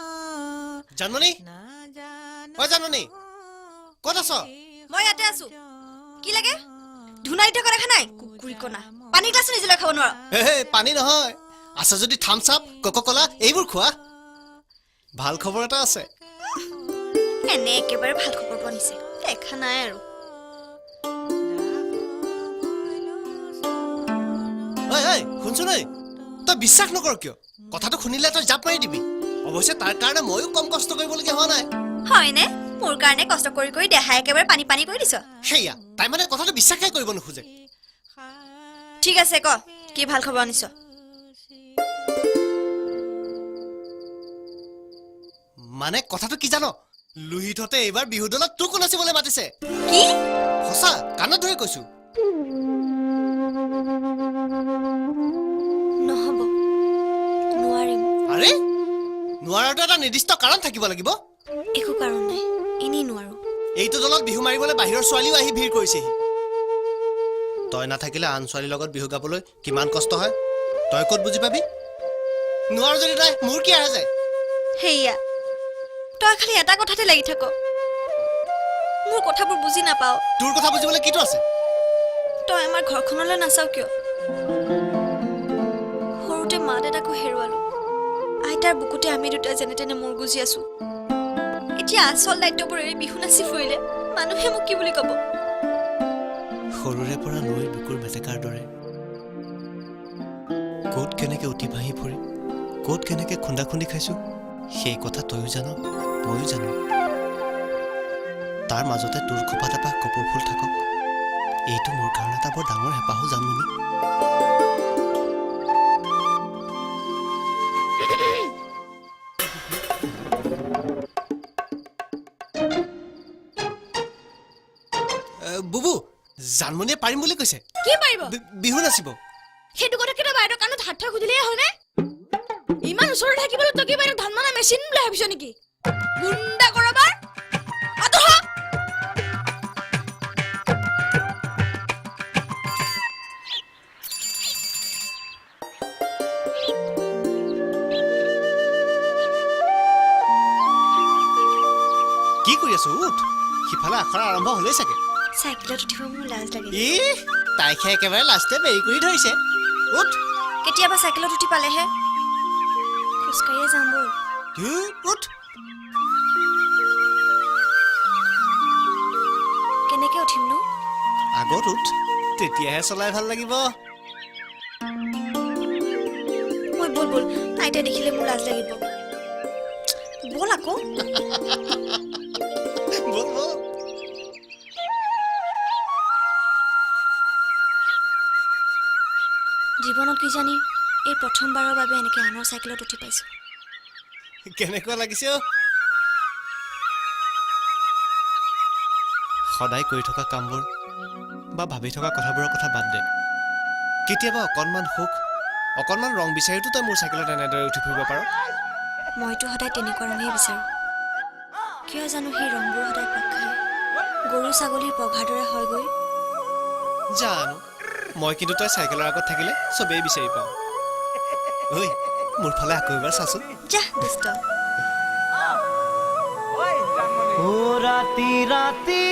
জানমণি অ জানমণি ক'ত আছ মই ইয়াতে আছো কি লাগে ধুনাই থকা দেখা নাই কুকুৰি কণা পানী গ্লাছ নিজলৈ খাব নোৱাৰো হে পানী নহয় আছে যদি থামছ আপ কোকা-কোলা এইবোৰ খোৱা ভাল খবৰ এটা আছে এনে একেবাৰে ভাল খবৰ পোৱা নিছে দেখা নাই আৰু শুনছোন তই বিশ্বাস নকৰ কিয় কথাটো শুনিলে তই জাপ মাৰি দিবি অৱশ্যে তাৰ কাৰণে ময়ো কম কষ্ট কৰিবলগীয়া হোৱা নাই হয়নে মোৰ কাৰণে কষ্ট কৰি কৰি দেহা একেবাৰে পানী পানী কৰি দিছ সেয়া তাই মানে কথাটো বিশ্বাসে কৰিব নোখোজে ঠিক আছে ক কি ভাল খবৰ আনিছ মানে কথাটো কি জানো লুহিতহঁতে এইবাৰ বিহু দলত তোকো নাচিবলৈ মাতিছে কি সঁচা কাণত ধৰি কৈছো নহব নোৱাৰিম আৰে নোৱাৰাটো এটা নিৰ্দিষ্ট কাৰণ থাকিব লাগিব একো কাৰণ নাই এনেই নোৱাৰো এইটো দলত বিহু মাৰিবলৈ বাহিৰৰ ছোৱালীও আহি ভিৰ কৰিছেহি তই নাথাকিলে আন ছোৱালীৰ লগত বিহু গাবলৈ কিমান কষ্ট হয় তই ক'ত বুজি পাবি নোৱাৰ যদি নাই মোৰ কি আহে যায় হেয়া তই খালি এটা কথাতে লাগি থাক মোৰ কথাবোৰ বুজি নাপাও তোৰ কথা বুজিবলৈ কিটো আছে তই আমাৰ ঘৰখনলৈ নাচাও কিয় সৰুতে মা দেউতাকো হেৰুৱালো আইতাৰ বুকুতে আমি দুটা যেনে তেনে মূৰ গুজি আছো এতিয়া আচল দায়িত্ববোৰ এৰি বিহু নাচি ফুৰিলে মানুহে মোক কি বুলি ক'ব সৰুৰে পৰা নৈৰ বুকুৰ মেটেকাৰ দৰে ক'ত কেনেকে উঠি ভাহি ফুৰি ক'ত কেনেকে খুন্দা খুন্দি খাইছো সেই কথা তয়ো জান ময়ো জানো তাৰ মাজতে তোৰ খোপাত এপাহ কপৌ ফুল থাকক এইটো মোৰ কাৰণে এটা বৰ ডাঙৰ হেঁপাহো জানো নি বুবু জানমণিয়ে পাৰিম বুলি কৈছে কি পাৰিব বিহু নাচিব সেইটো কথা কেইটা বাইদেউ কাণত হাত থৈ সুধিলেই হয়নে ইমান ওচৰত থাকিবলৈ তই কি বাইদেউ ধান মনা মেচিন বুলি ভাবিছ নেকি গুণ্ডা কৰাবাৰ আতহ কি কৰি আছো উঠ সিফালে আখৰা আৰম্ভ হ'লেই চাগে চাইকেলত উঠিব মোৰ লাজ লাগে ই তাইখে একেবাৰে লাষ্টে বেৰি কৰি ধৰিছে উঠ কেতিয়াবা চাইকেলত উঠি পালেহে খোজকাঢ়িয়ে যাম ব'ল উঠ কেনেকে উঠিমনো আগত উঠ তেতিয়াহে চলাই ভাল লাগিব মই ব'ল ব'ল আইতাই দেখিলে মোৰ লাজ লাগিব ব'ল আকৌ বল বল জীৱনত কি জানি এই প্ৰথমবাৰৰ বাবে এনেকে আনৰ চাইকেলত উঠি পাইছো কেনেকুৱা লাগিছে সদায় কৰি থকা কামবোৰ বা ভাবি থকা কথাবোৰৰ কথা বাদ দে কেতিয়াবা অকণমান সুখ অকণমান ৰং বিচাৰিতো তই মোৰ চাইকেলত এনেদৰে উঠি ফুৰিব পাৰ মইতো সদায় তেনেকুৱা ৰঙেই বিচাৰোঁ কিয় জানো সেই ৰংবোৰ সদায় পাক খায় গৰু ছাগলীৰ পঘাৰ দৰে হয়গৈ জানো মই কিন্তু তই চাইকেলৰ আগত থাকিলে চবেই বিচাৰি পাওঁ ঐ মোৰ ফালে আকৌ এবাৰ চাচোন যা দুষ্ট ও ৰাতি ৰাতি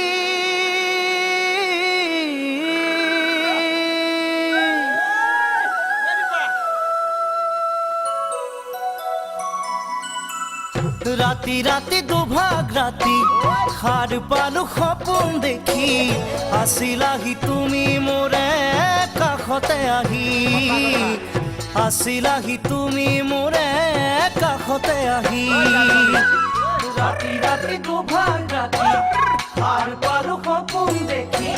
ৰাতি ৰাতি দুভাগ ৰাতি সাৰ পালো সপোন দেখি আছিলাহি তুমি মোৰে কাষতে আহি আছিলাহি তুমি মোৰে কাষতে আহি ৰাতি ৰাতি দুভাগ ৰাতি সাৰ পালো সপোন দেখি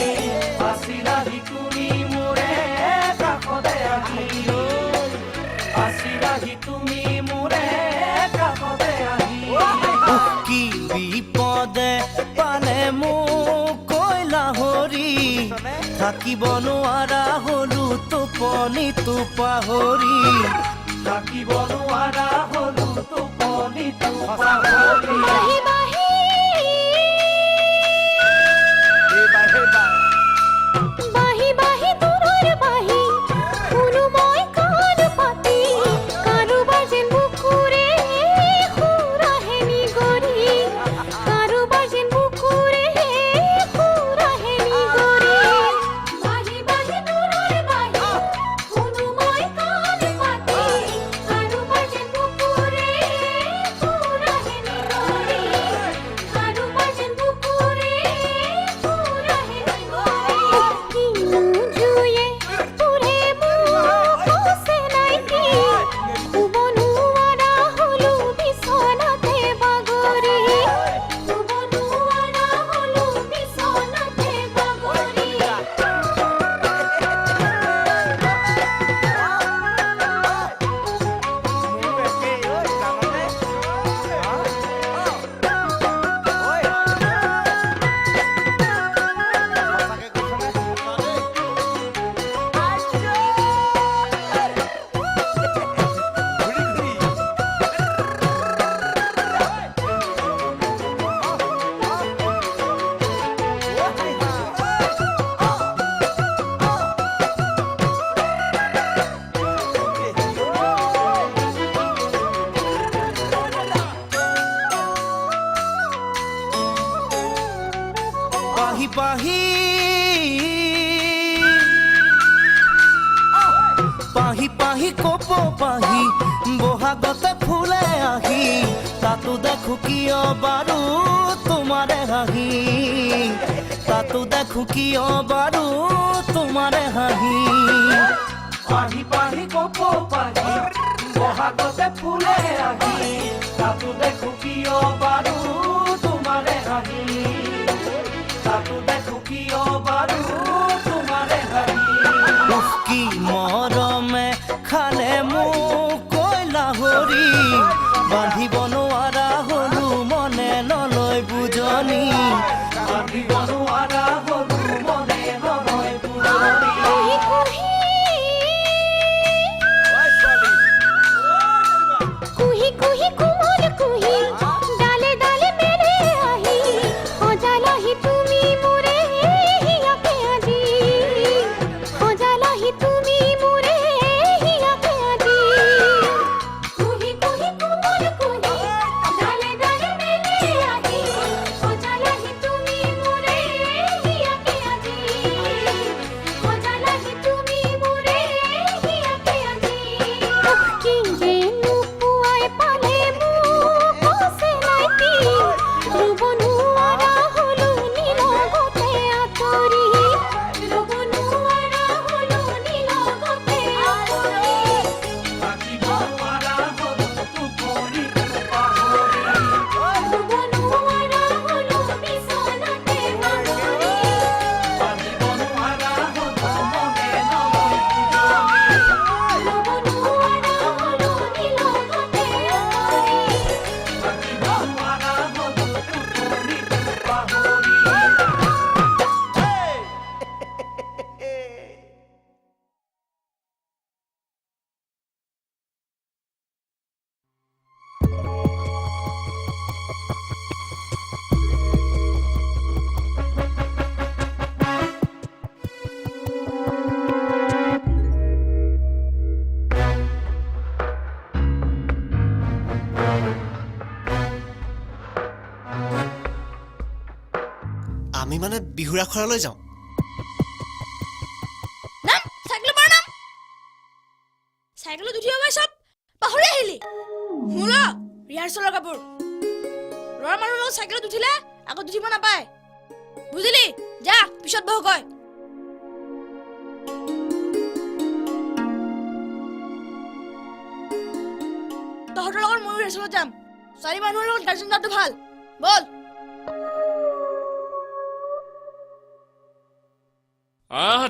আছিলাহি তুমি মোৰে কাষতে আহি আছিলাহি তুমি মোৰে কাষতে আহি কি বিপদে পালে মোক কৈলা হৰি থাকিব নোৱাৰা হলো টোপনিটো পাহৰি থাকিব নোৱাৰা হলো টোপনিটো পাহৰি বাহি বাহি দূৰৰ বাহি শুনো মই কাণ পাতি কাৰোবাৰ যেন বুকুৰে সুৰাহে নিগৰি কাৰোবাৰ যেন বুকুৰে সুৰাহে নিগৰি বাহি বাহি দূৰৰ বাহি শুনো মই কাণ পাতি কাৰোবাৰ যেন বুকুৰে সুৰাহে নিগৰি কাৰোবাৰ যেন বুকুৰে সুৰাহে নিগৰি কিনো জুয়ে পুৰে মোক কছে নাইকি শুব নোৱাৰা হলো বিছনাতে বাগৰি শুব নোৱাৰা হলো বিছনাতে বাগৰি পাহি পাহি পাহি পাহি কপ পাহি বহাগতে ফুলে আহি তাতো দেখো কিয় বাৰু তোমাৰে হাঁহি তাতো দেখো কিয় বাৰু তোমাৰে হাঁহি পাহি পাহি কপ পাহি বহাগতে ফুলে আহি তাতো দেখো কিয় বাৰু তোমাৰে হাঁহি তাতো দেখো কিয় বাৰু তোমাৰে হাঁহি কি মৰমে খালে মোক কৈলা হৰি বান্ধিব নোৱাৰা হলো মনে নলয় বুজনি বান্ধিব নোৱাৰা হলো আমি মানে বিহুৰ আখৰালৈ যাওঁ। নাম চাইকেল পৰা নাম চাইকেলত উঠিব চব পাহৰি আহিলি মূল ৰিহাৰ্চেলৰ কাপোৰ ল'ৰা মানুহ লগত চাইকেলত উঠিলে আগত উঠিব নাপায় বুজিলি যা পিছত বহু কয় তহঁতৰ লগত ময়ো ৰিহাৰ্চেলত যাম 4 মানুহৰ লগত গাৰ্জেন যোৱাটো ভাল বল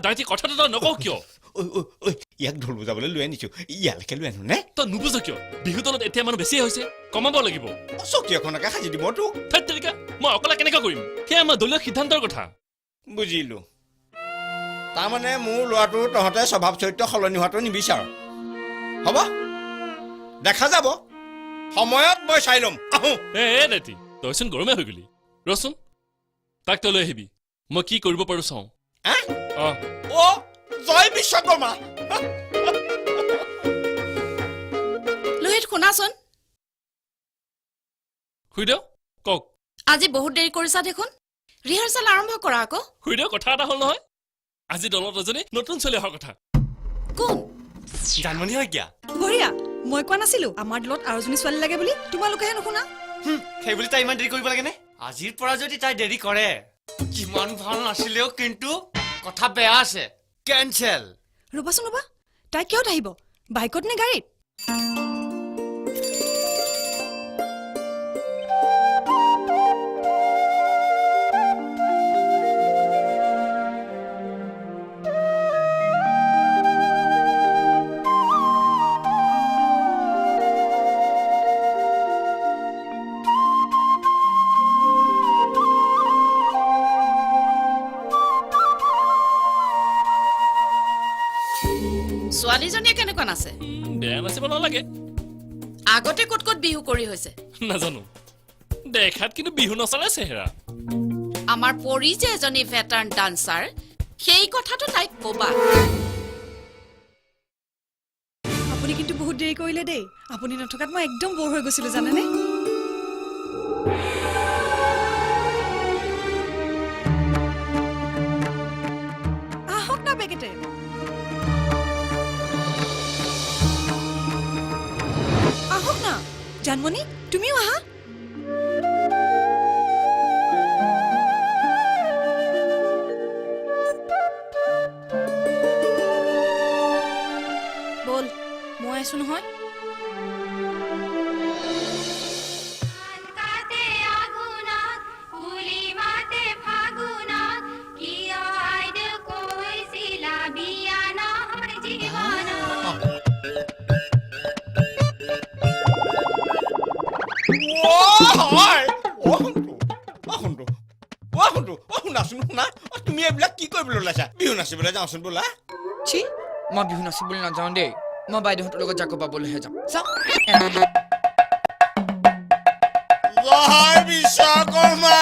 ডাইটি কথাটো তই নকওঁ কিয় ঐ ঐ ঐ ইয়াক ঢোল বজাবলৈ লৈ আনিছো ইয়ালৈকে লৈ আনো নে তই নুবুজ কিয় বিহু দলত এতিয়া মানুহ বেছিয়ে হৈছে কমাব লাগিব চকী এখনকে সাজি দিব তোক থাক তেৰিকা মই অকলে কেনেকৈ কৰিম সেয়া আমাৰ দলীয় সিদ্ধান্তৰ কথা বুজিলো তাৰমানে মোৰ ল'ৰাটো তহঁতে স্বভাৱ চৰিত্ৰ সলনি হোৱাটো নিবিচাৰ হ'ব দেখা যাব সময়ত মই চাই ল'ম আহোঁ ডাইটি তইচোন গৰমে হৈ গলি ৰচোন তাক তই লৈ আহিবি মই কি কৰিব পাৰো চাওঁ অ জয় বিশ্বকৰ্মা লোহিত শুনাচোন শুই দিয়ক কওক আজি বহুত দেৰি কৰিছা দেখোন ৰিহাৰ্চেল আৰম্ভ কৰা আকৌ শুই দিয়ক কথা এটা হ'ল নহয় আজি দলত এজনী নতুন ছোৱালী অহাৰ কথা কোন জানমণি শইকীয়া বঢ়িয়া মই কোৱা নাছিলো আমাৰ দলত আৰু এজনী ছোৱালী লাগে বুলি তোমালোকেহে নুশুনা সেই বুলি তাই ইমান দেৰি কৰিব লাগেনে আজিৰ পৰা যদি তাই দেৰি কৰে কিমান ভাল নাছিলেও কিন্তু কথা বেয়া আছে কেঞ্চেল ৰ'বাচোন ৰ'বা তাই কিয়ত আহিব বাইকত নে গাড়ীত ছোৱালীজনীয়ে কেনেকুৱা নাচে বেয়া নাচিব নালাগে আগতে ক'ত ক'ত বিহু কৰি হৈছে নাজানো দেখাত কিন্তু বিহু নচলে চেহেৰা আমাৰ পৰি যে এজনী ভেটাৰ্ণ ডান্সাৰ সেই কথাটো তাইক ক'বা আপুনি কিন্তু বহুত দেৰি কৰিলে দেই আপুনি নথকাত মই একদম বৰ হৈ গৈছিলো জানেনে আহক না বেগেতে আহক না জানমণি তুমিও আহা বল মই আছো নহয় তুমি এইবিলাক কি কৰিবলৈ ওলাইছা বিহু নাচিবলৈ যাওঁচোন বোলা ছি মই বিহু নাচিবলৈ নাযাওঁ দেই মই বাইদেউহঁতৰ লগত জাকো পাবলৈহে যাম চাওঁ জয় বিশ্বকৰ্মা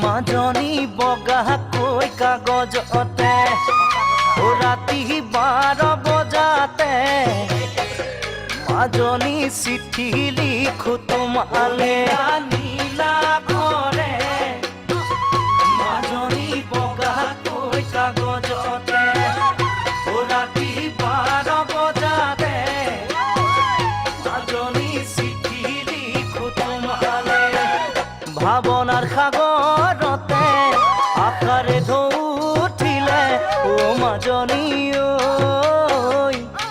মাজনী বগাকৈ কাগজতে ৰাতি 12 বজাতে মাজনী চিঠি লিখো তোমালে নীলা ঘৰে মাজনী বগাকৈ কাগজতে ৰাতি 12 বজাতে মাজনী চিঠি লিখো তোমালে ভাৱনাৰ সাগৰতে আশাৰে ঢৌ উঠিলে ও মাজনী ঐ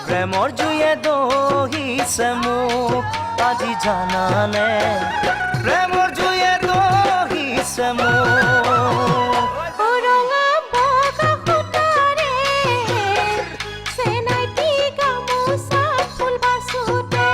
প্ৰেমৰ জুয়ে দহিছে মোক আজি জানানে প্ৰেমৰ জুয়ে দহিছে মোক ৰঙা বগা সূতাৰে চেনাইটি গামোচা ফুল বাচোতে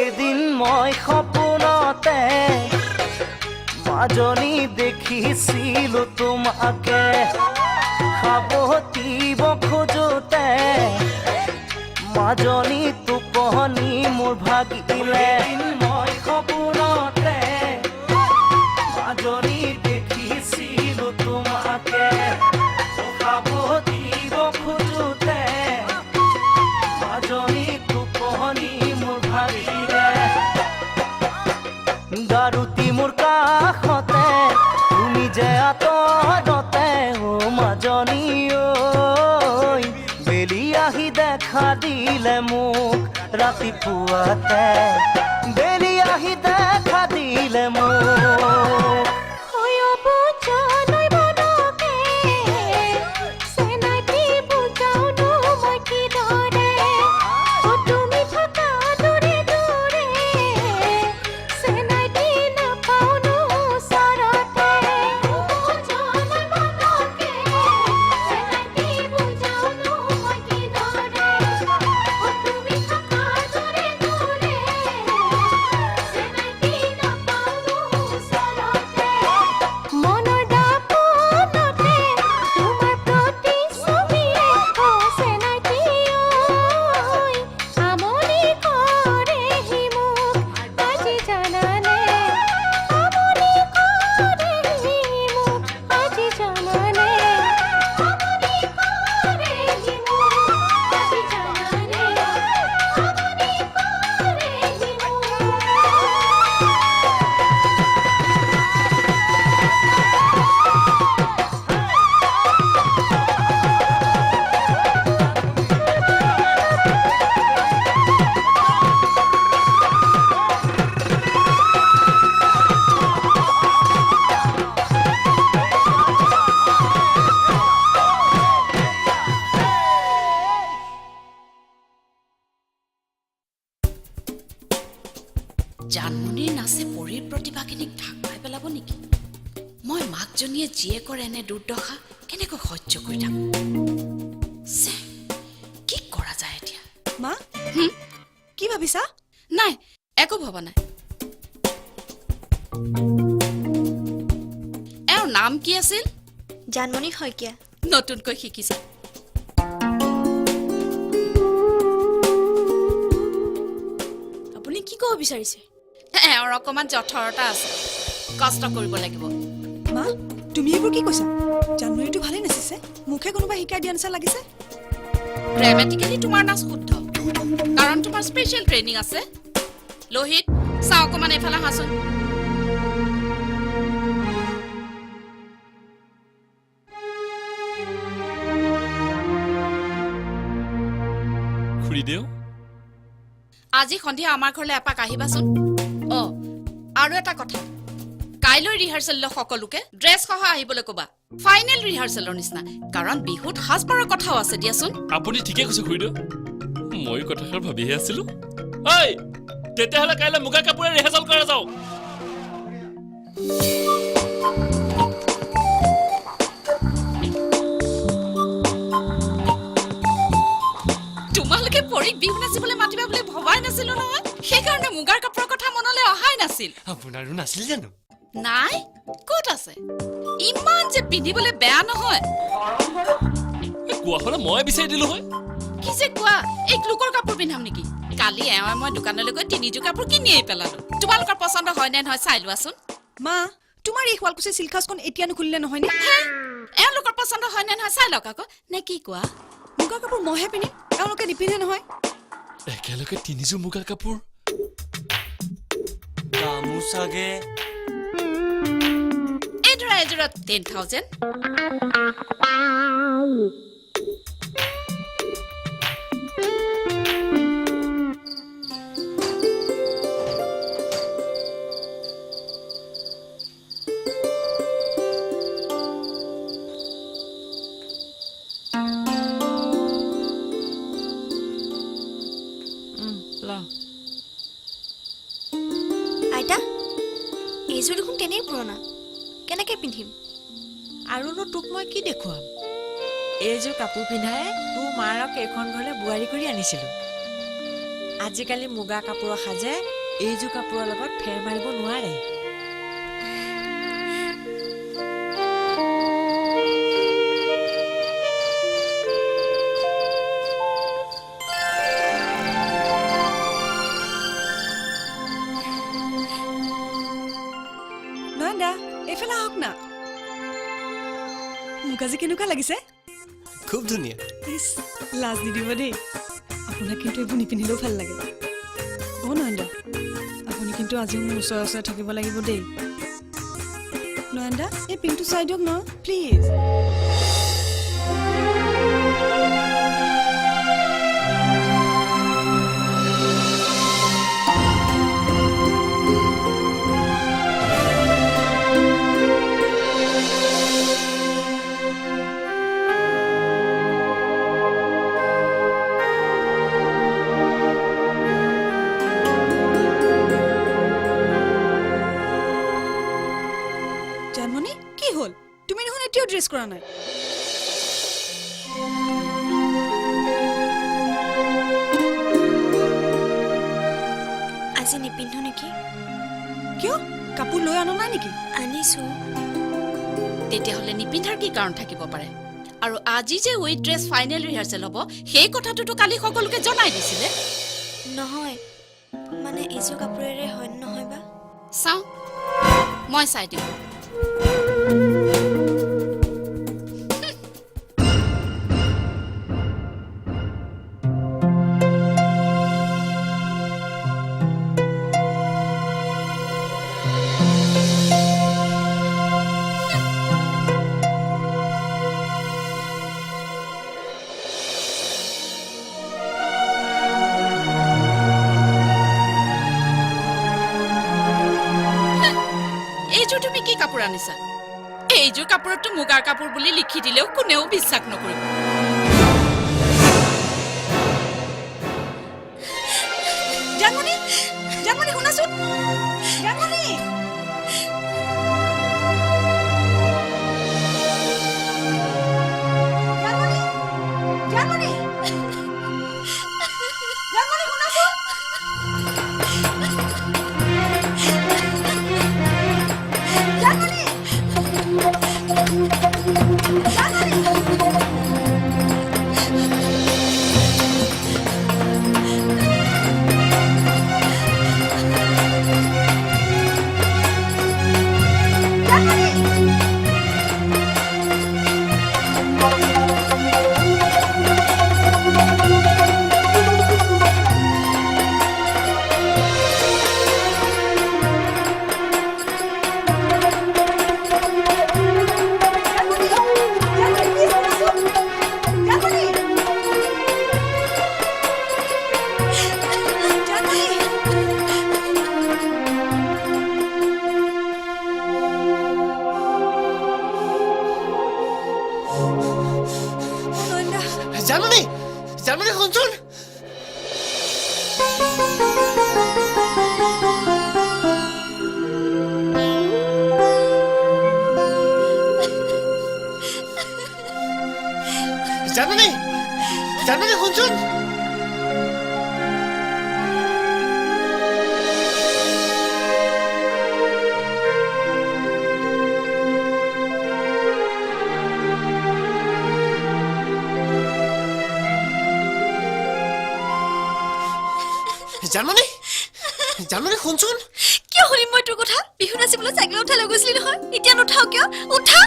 এদিন মই সপোনতে মাজনী দেখিছিলো তোমাকে সাৱটিব খোজোতে মাজনী টোপনি মোৰ ভাগিলে মই সপোনতে মাজনী দেখিছিলো তোমাকে সাৱটিব খোজোতে মাজনী টোপনি মোৰ ভাগিলে গাৰুতি মোৰ কাষতে তুমি যে আঁতৰতে ও মাজনী ঐ বেলি আহি দেখা দিলে মোক ৰাতিপুৱাতে বেলি আহি দেখা দিলে মোক জানমণিৰ নাচে পৰীৰ প্ৰতিভাখিনিক ঢাক খাই পেলাব নেকি মই মাকজনীয়ে জীয়েকৰ এনে দুৰ্দশা কেনেকৈ সহ্য কৰি থাকো কি কৰা যায় এতিয়া মা কি ভাবিছা নাই একো ভবা নাই এওঁৰ নাম কি আছিল জানমণি শইকীয়া নতুনকৈ শিকিছা আপুনি কি ক'ব বিচাৰিছে এওঁৰ অকণমান জঠৰতা আছে কষ্ট কৰিব লাগিব মা তুমি এইবোৰ কি কৈছা জানমণিটো ভালেই নাচিছে মুখে কোনোবা শিকাই দিয়া নিচিনা লাগিছে গ্ৰামেটিকেলি তোমাৰ নাচ শুদ্ধ কাৰণ তোমাৰ স্পেচিয়েল ট্ৰেইনিং আছে লোহিত চাওঁ অকণমান এইফালে আহাচোন খুৰীদেউ আজি সন্ধিয়া আমাৰ ঘৰলৈ এপাক আহিবাচোন আৰু এটা কথা কাইলৈ ৰিহাৰ্চেললৈ সকলোকে ড্ৰেছ সহ আহিবলৈ ক'বা ফাইনেল ৰিহাৰ্চেলৰ নিচিনা কাৰণ বিহুত সাজপাৰৰ কথাও আছে দিয়াচোন আপুনি ঠিকে কৈছে খুৰীদেউ মই কথাষাৰ ভাবিহে আছিলো ঐ তেতিয়াহ'লে কাইলৈ মুগা কাপোৰে ৰিহাৰ্চেল কৰা যাওক তোমালোকে পৰীক বিহু নাচিবলৈ মাতিবা বুলি ভবাই নাছিলো নহয় সেইকাৰণে মুগাৰ কাপোৰৰ কথা মনলৈ অহাই নাছিল আপোনাৰো নাছিল জানো নাই ক'ত আছে ইমান যে পিন্ধিবলৈ বেয়া নহয় কোৱা হ'লে মই বিচাৰি দিলো হয় কি যে কোৱা এই লোকৰ কাপোৰ পিন্ধাম নেকি কালি এওঁ মই দোকানলৈ গৈ তিনিযোৰ কাপোৰ কিনিয়েই পেলালো তোমালোকৰ পচন্দ হয় নে নহয় চাই লোৱাচোন মা তোমাৰ এই শুৱালকুছি চিল্ক হাউচখন এতিয়া নুখুলিলে নহয়নে এওঁলোকৰ পচন্দ হয় নে নহয় চাই লওক আকৌ নে কি কোৱা মুগা কাপোৰ মইহে পিন্ধিম এওঁলোকে নিপিন্ধে নহয় একেলগে তিনিযোৰ মুগা কাপোৰ দামো চাগে এযোৰত 10,000 আইতা এইযোৰ দেখোন তেনেই পুৰণা কেনেকৈ পিন্ধিম আৰুনো তোক মই কি দেখুৱাম এইযোৰ কাপোৰ পিন্ধাই তোৰ মাৰক এইখন ঘৰলৈ বোৱাৰী কৰি আনিছিলো আজিকালি মুগা কাপোৰৰ সাজে এইযোৰ কাপোৰৰ লগত ফেৰ মাৰিব নোৱাৰে। নয়নদা এইফালে আহক না। মোক আজি কেনেকুৱা লাগিছে? খুব ধুনীয়া। ইছ, লাজ নিদিব দেই। আপোনাক কিন্তু এইবোৰ নিপিন্ধিলেও ভাল লাগে। অ' নয়নদা, আপুনি কিন্তু আজিও মোৰ ওচৰে ওচৰে থাকিব লাগিব দেই। নয়নদা, এই পিংকটো চাই দিয়ক ন প্লিজ। জানমণি, কি হ'ল? তুমি দেখোন এতিয়াও ড্ৰেছ কৰা নাই। আজি নিপিন্ধো নেকি? কিয়? কাপোৰ লৈ অনা নাই নেকি? আনিছো। তেতিয়াহ'লে নিপিন্ধাৰ কি কাৰণ থাকিব পাৰে? আৰু আজি যে উইথ ড্ৰেছ ফাইনেল ৰিহাৰ্চেল হ'ব সেই কথাটোতো কালি সকলোকে জনাই দিছিলে। নহয়, মানে এইযোৰ কাপোৰেৰে হয় নহয় বা? চাওঁ, মই চাই দিওঁ। এইযোৰ তুমি কি কাপোৰ আনিছা? এইযোৰ কাপোৰততো মুগাৰ কাপোৰ বুলি লিখি দিলেও কোনেও বিশ্বাস নকৰিব। জানমণি, জানমণি শুনাচোন। জানমণি, জানমণি, জানমণি, জানমণি শুনাচোন। জানমণি, জানমণি, জানমণি শুনচোন। জানমণি, জানমণি শুনচোন। জানমণি, জানমণি শুনচোন। কিয় শুনিম মই তোৰ কথা? বিহু নাচিবলৈ চাইকেল উঠাই লৈ গৈছিলি নহয়, এতিয়া নুঠাও কিয়? উঠা।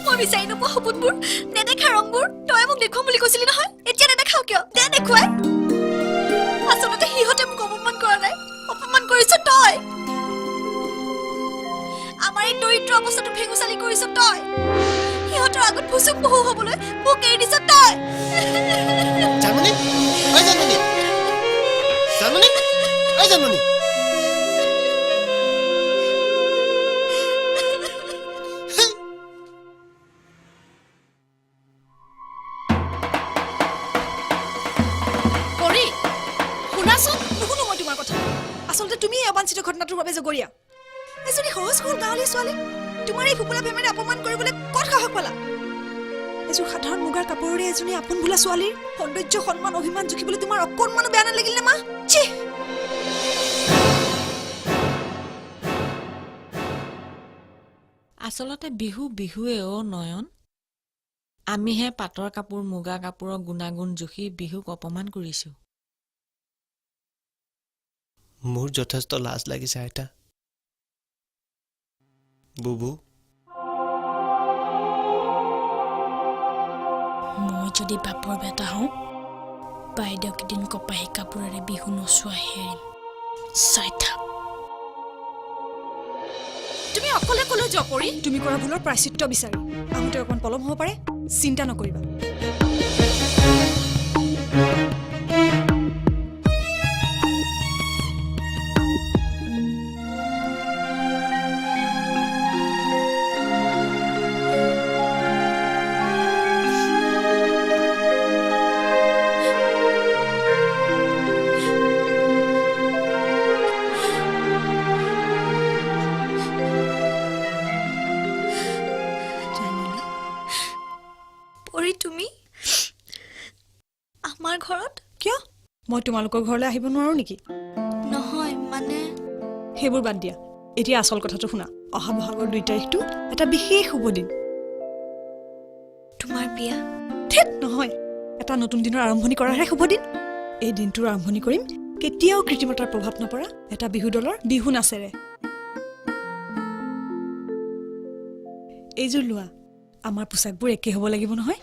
মই বিচাৰি নোপোৱা সপোনবোৰ, নেদেখা ৰংবোৰ তই মোক দেখুৱাম বুলি কৈছিলি নহয়, এতিয়া নেদেখাও কিয়? দে দেখুৱাই। আচলতে সিহঁতে মোক অপমান কৰা নাই, অপমান কৰিছ তই। আমাৰ এই দৰিদ্ৰ অৱস্থাটো ভেঙুচালি কৰিছ তই। সিহঁতৰ আগত ভুচুক বহু হবলৈ মোক এৰি দিছ তই। জানমণি, ঐ জানমণি, জানমণি, ঐ জানমণি। কৰি শুনাচোন। নুশুনো মই তোমাৰ কথা। আচলতে তুমি এই অবাঞ্ছিত ঘটনাটোৰ বাবে জগৰীয়া। এজনী সহজ সৰল গাঁৱলীয়া ছোৱালী তোমাৰ এই ফুপুলা প্ৰেমেৰে অপমান কৰিবলৈ ক'ত সাহস পালা? এযোৰ সাধাৰণ মুগাৰ কাপোৰেৰে এজনী আপোন বোলা ছোৱালীৰ সৌন্দৰ্য সন্মান অভিমান জুখিবলৈ তোমাৰ অকণমানো বেয়া নালাগিল নে মা? ছি! আচলতে বিহু বিহুৱে নয়ন। আমিহে পাটৰ কাপোৰ মুগা কাপোৰৰ গুণাগুণ জুখি বিহুক অপমান কৰিছো। মোৰ যথেষ্ট লাজ লাগিছে আইতা। বুবু, মই যদি বাপৰ বেটা হওঁ বাইদেউক এদিন কপাহী কাপোৰেৰে বিহু নচোৱা হেৰিম। চাই থাক। তুমি অকলে কলৈ যোৱা পৰি? তুমি কৰা ভুলৰ প্ৰায়শ্চিত্ত বিচাৰি আহোঁতে অকণমান পলম হ'ব পাৰে, চিন্তা নকৰিবা। পৰি তুমি আমাৰ ঘৰত? কিয় মই তোমালোকৰ ঘৰলৈ আহিব নোৱাৰো নেকি? নহয় মানে সেইবোৰ বাদ দিয়া, এতিয়া আচল কথাটো শুনা। অহা বহাগৰ 2 তাৰিখটো এটা বিশেষ শুভ দিন। তোমাৰ বিয়া? ঠিক নহয়, এটা নতুন দিনৰ আৰম্ভণি কৰাৰহে শুভ দিন। এই দিনটোৰ আৰম্ভণি কৰিম কেতিয়াও কৃত্ৰিমতাৰ প্ৰভাৱ নপৰা এটা বিহু দলৰ বিহু নাচেৰে। এইযোৰ লোৱা, আমাৰ পোচাকবোৰ একে হ'ব লাগিব নহয়।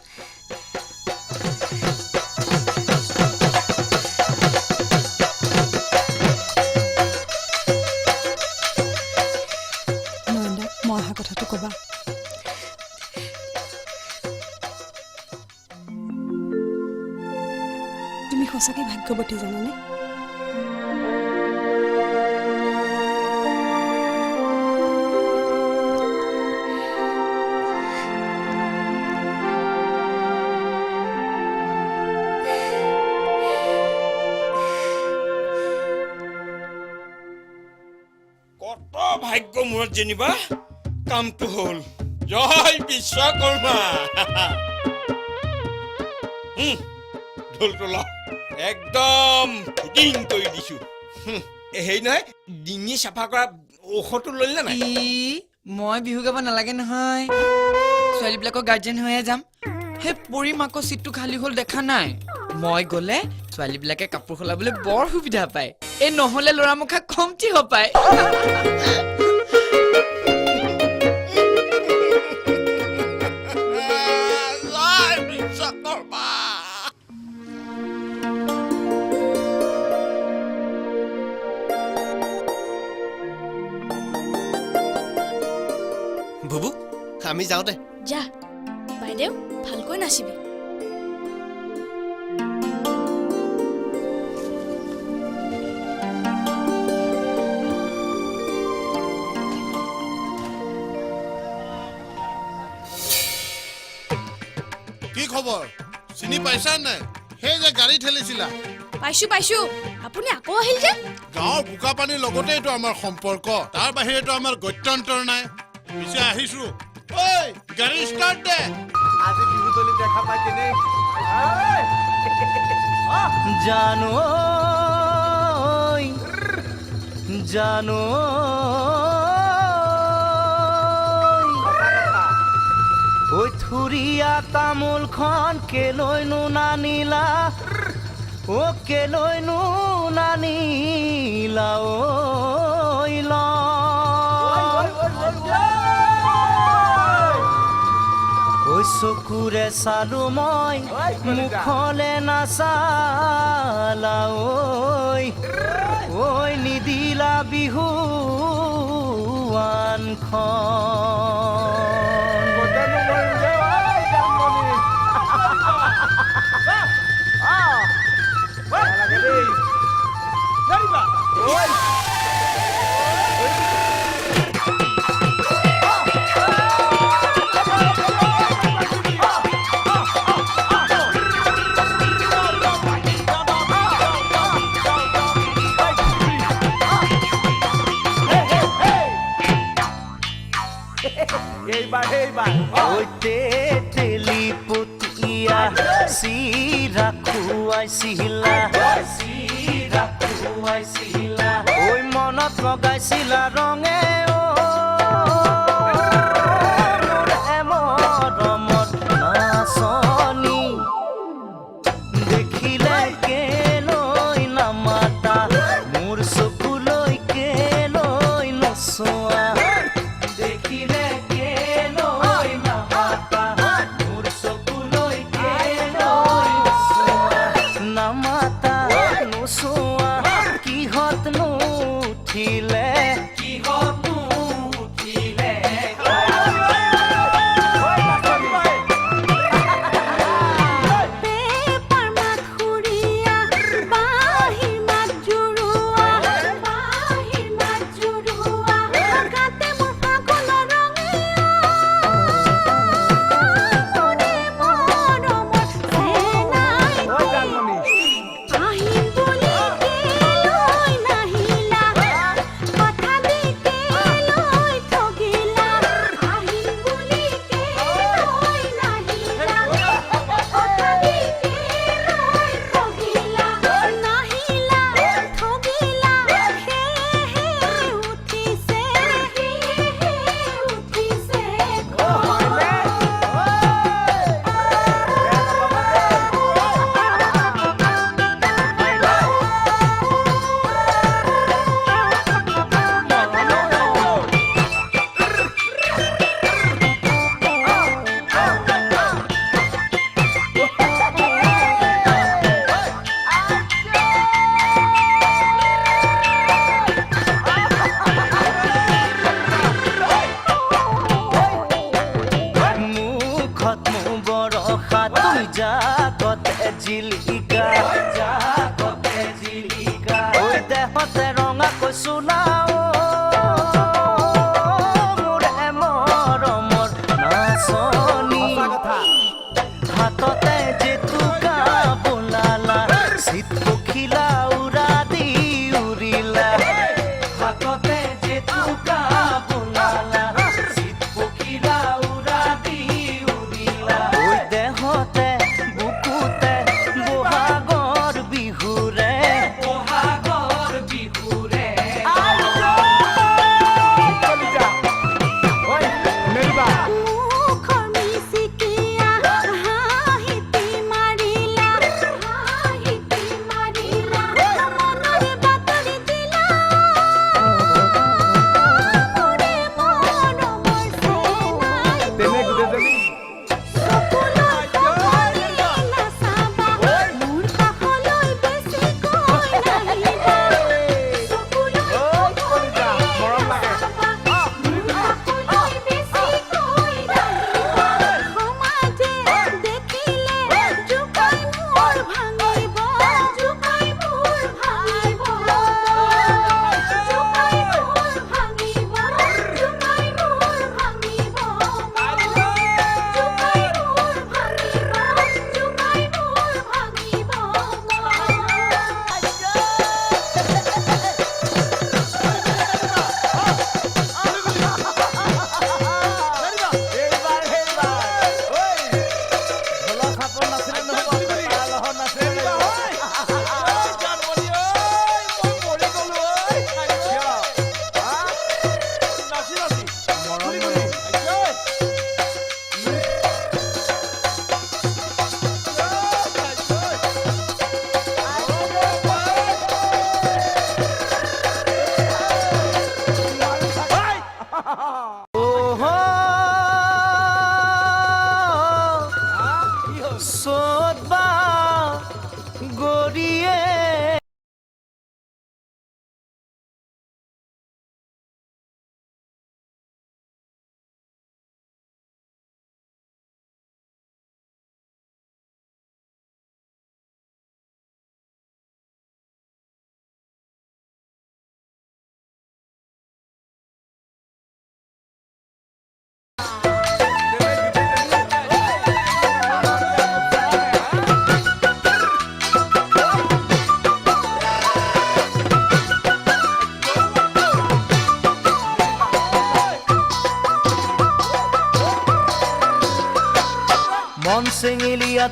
নয়নদা, মই অহা কথাটো কবা। তুমি সঁচাকৈ ভাগ্যৱতী জানানে? কত ভাগ্য মূৰত যেনিবা কামটো হ'ল। জয় বিশ্বকৰ্মা। ঢোলটো ল, একদম ফিটিং কৰি দিছো। হেৰি নহয়, ডিঙি চাফা কৰা ঔষধটো ললিনে নাই? মই বিহু গাব নালাগে নহয়, ছোৱালীবিলাকৰ গাৰ্জেন হৈয়ে যাম। সেই পৰি মাকৰ চিটটো খালী হ'ল দেখা নাই? মই গ'লে ছোৱালীবিলাকে কাপোৰ সলাবলৈ বৰ সুবিধা পায়। এই নহ'লে ল'ৰা মুখা কমটি হপায়। জয় বিশ্বকৰ্মা। বুবু, আমি যাওঁ দে। যা বাইদেউ, ভালকৈ নাচিবি। কি খবৰ? চিনি পাইছা নাই? সেই যে গাড়ী ঠেলিছিলা। পাইছো পাইছো, আপুনি আকৌ আহিল যে? গাঁৱৰ বোকা পানীৰ লগতেইতো আমাৰ সম্পৰ্ক, তাৰ বাহিৰেতো আমাৰ গত্যন্তৰ নাই। পিছে আহিছো। ঐ, গাড়ী ষ্টাৰ্ট দে। আজি বিহু দলি দেখা পাই কেনে জানো জানো ঐ থুৰীয়া তামোলখন কেলৈনো নানিলা, ও কেলৈনো নানিলা, ঐ চকুৰে চালো মই মুখলে নাচালা, ঐ নিদিলা বিহু এইবাৰ ঐ তেলি বহুৱাইছিলা ঐ মনত লগাইছিলা ৰঙে মৰমত নাচনী দেখিলে কেলৈ নামাতা মোৰ চকুলৈ কেলৈ নচোৱা দেখিলে কেলৈ নামাতা মোৰ চকুলৈ কেলৈ নচোৱা নামাতা নচোৱা কিহতনো উঠিলে জাগতে জিলিকা ঐ দেহতে ৰঙা কৈছোলা মোৰে মৰমৰ নাচনী হাততে জেতুকা বোলালা চিত পখিলা উৰা দি উৰিলা হাততে জেতুকা বোলালা চিত পখিলা উৰা দি উৰিলা ঐ দেহতে বহাগৰ বিহুৰে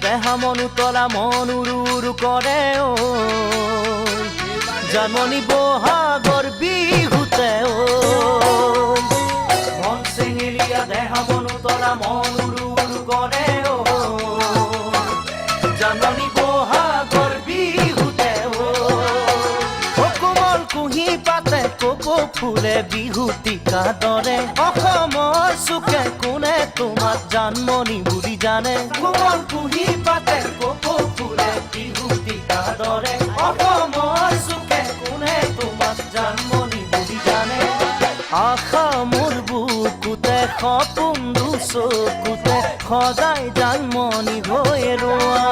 দেহা মন উতলা মন উৰু উৰু কৰে ঐ জানমণি বহাগৰ বিহুতে ঐ মন চেঙেলীয়া দেহা মন উতলা মন উৰু উৰু কৰে ঐ জানমণি বহাগৰ বিহুতে ঐ কোমল কুঁহি পাতে কপৌ ফুলে বিহুতিকা দৰে অসমৰ চুকে কোনে তোমাক জানমণি বুলি জানে কোমল কুঁহি পাতে কপৌ ফুলে বিহুতিকা দৰে অসমৰ চুকে কোনে তোমাক জানমণি বুলি জানে আশা মোৰ বুকুতে সপোন চকুতে সদায় জানমণি হৈ ৰোৱা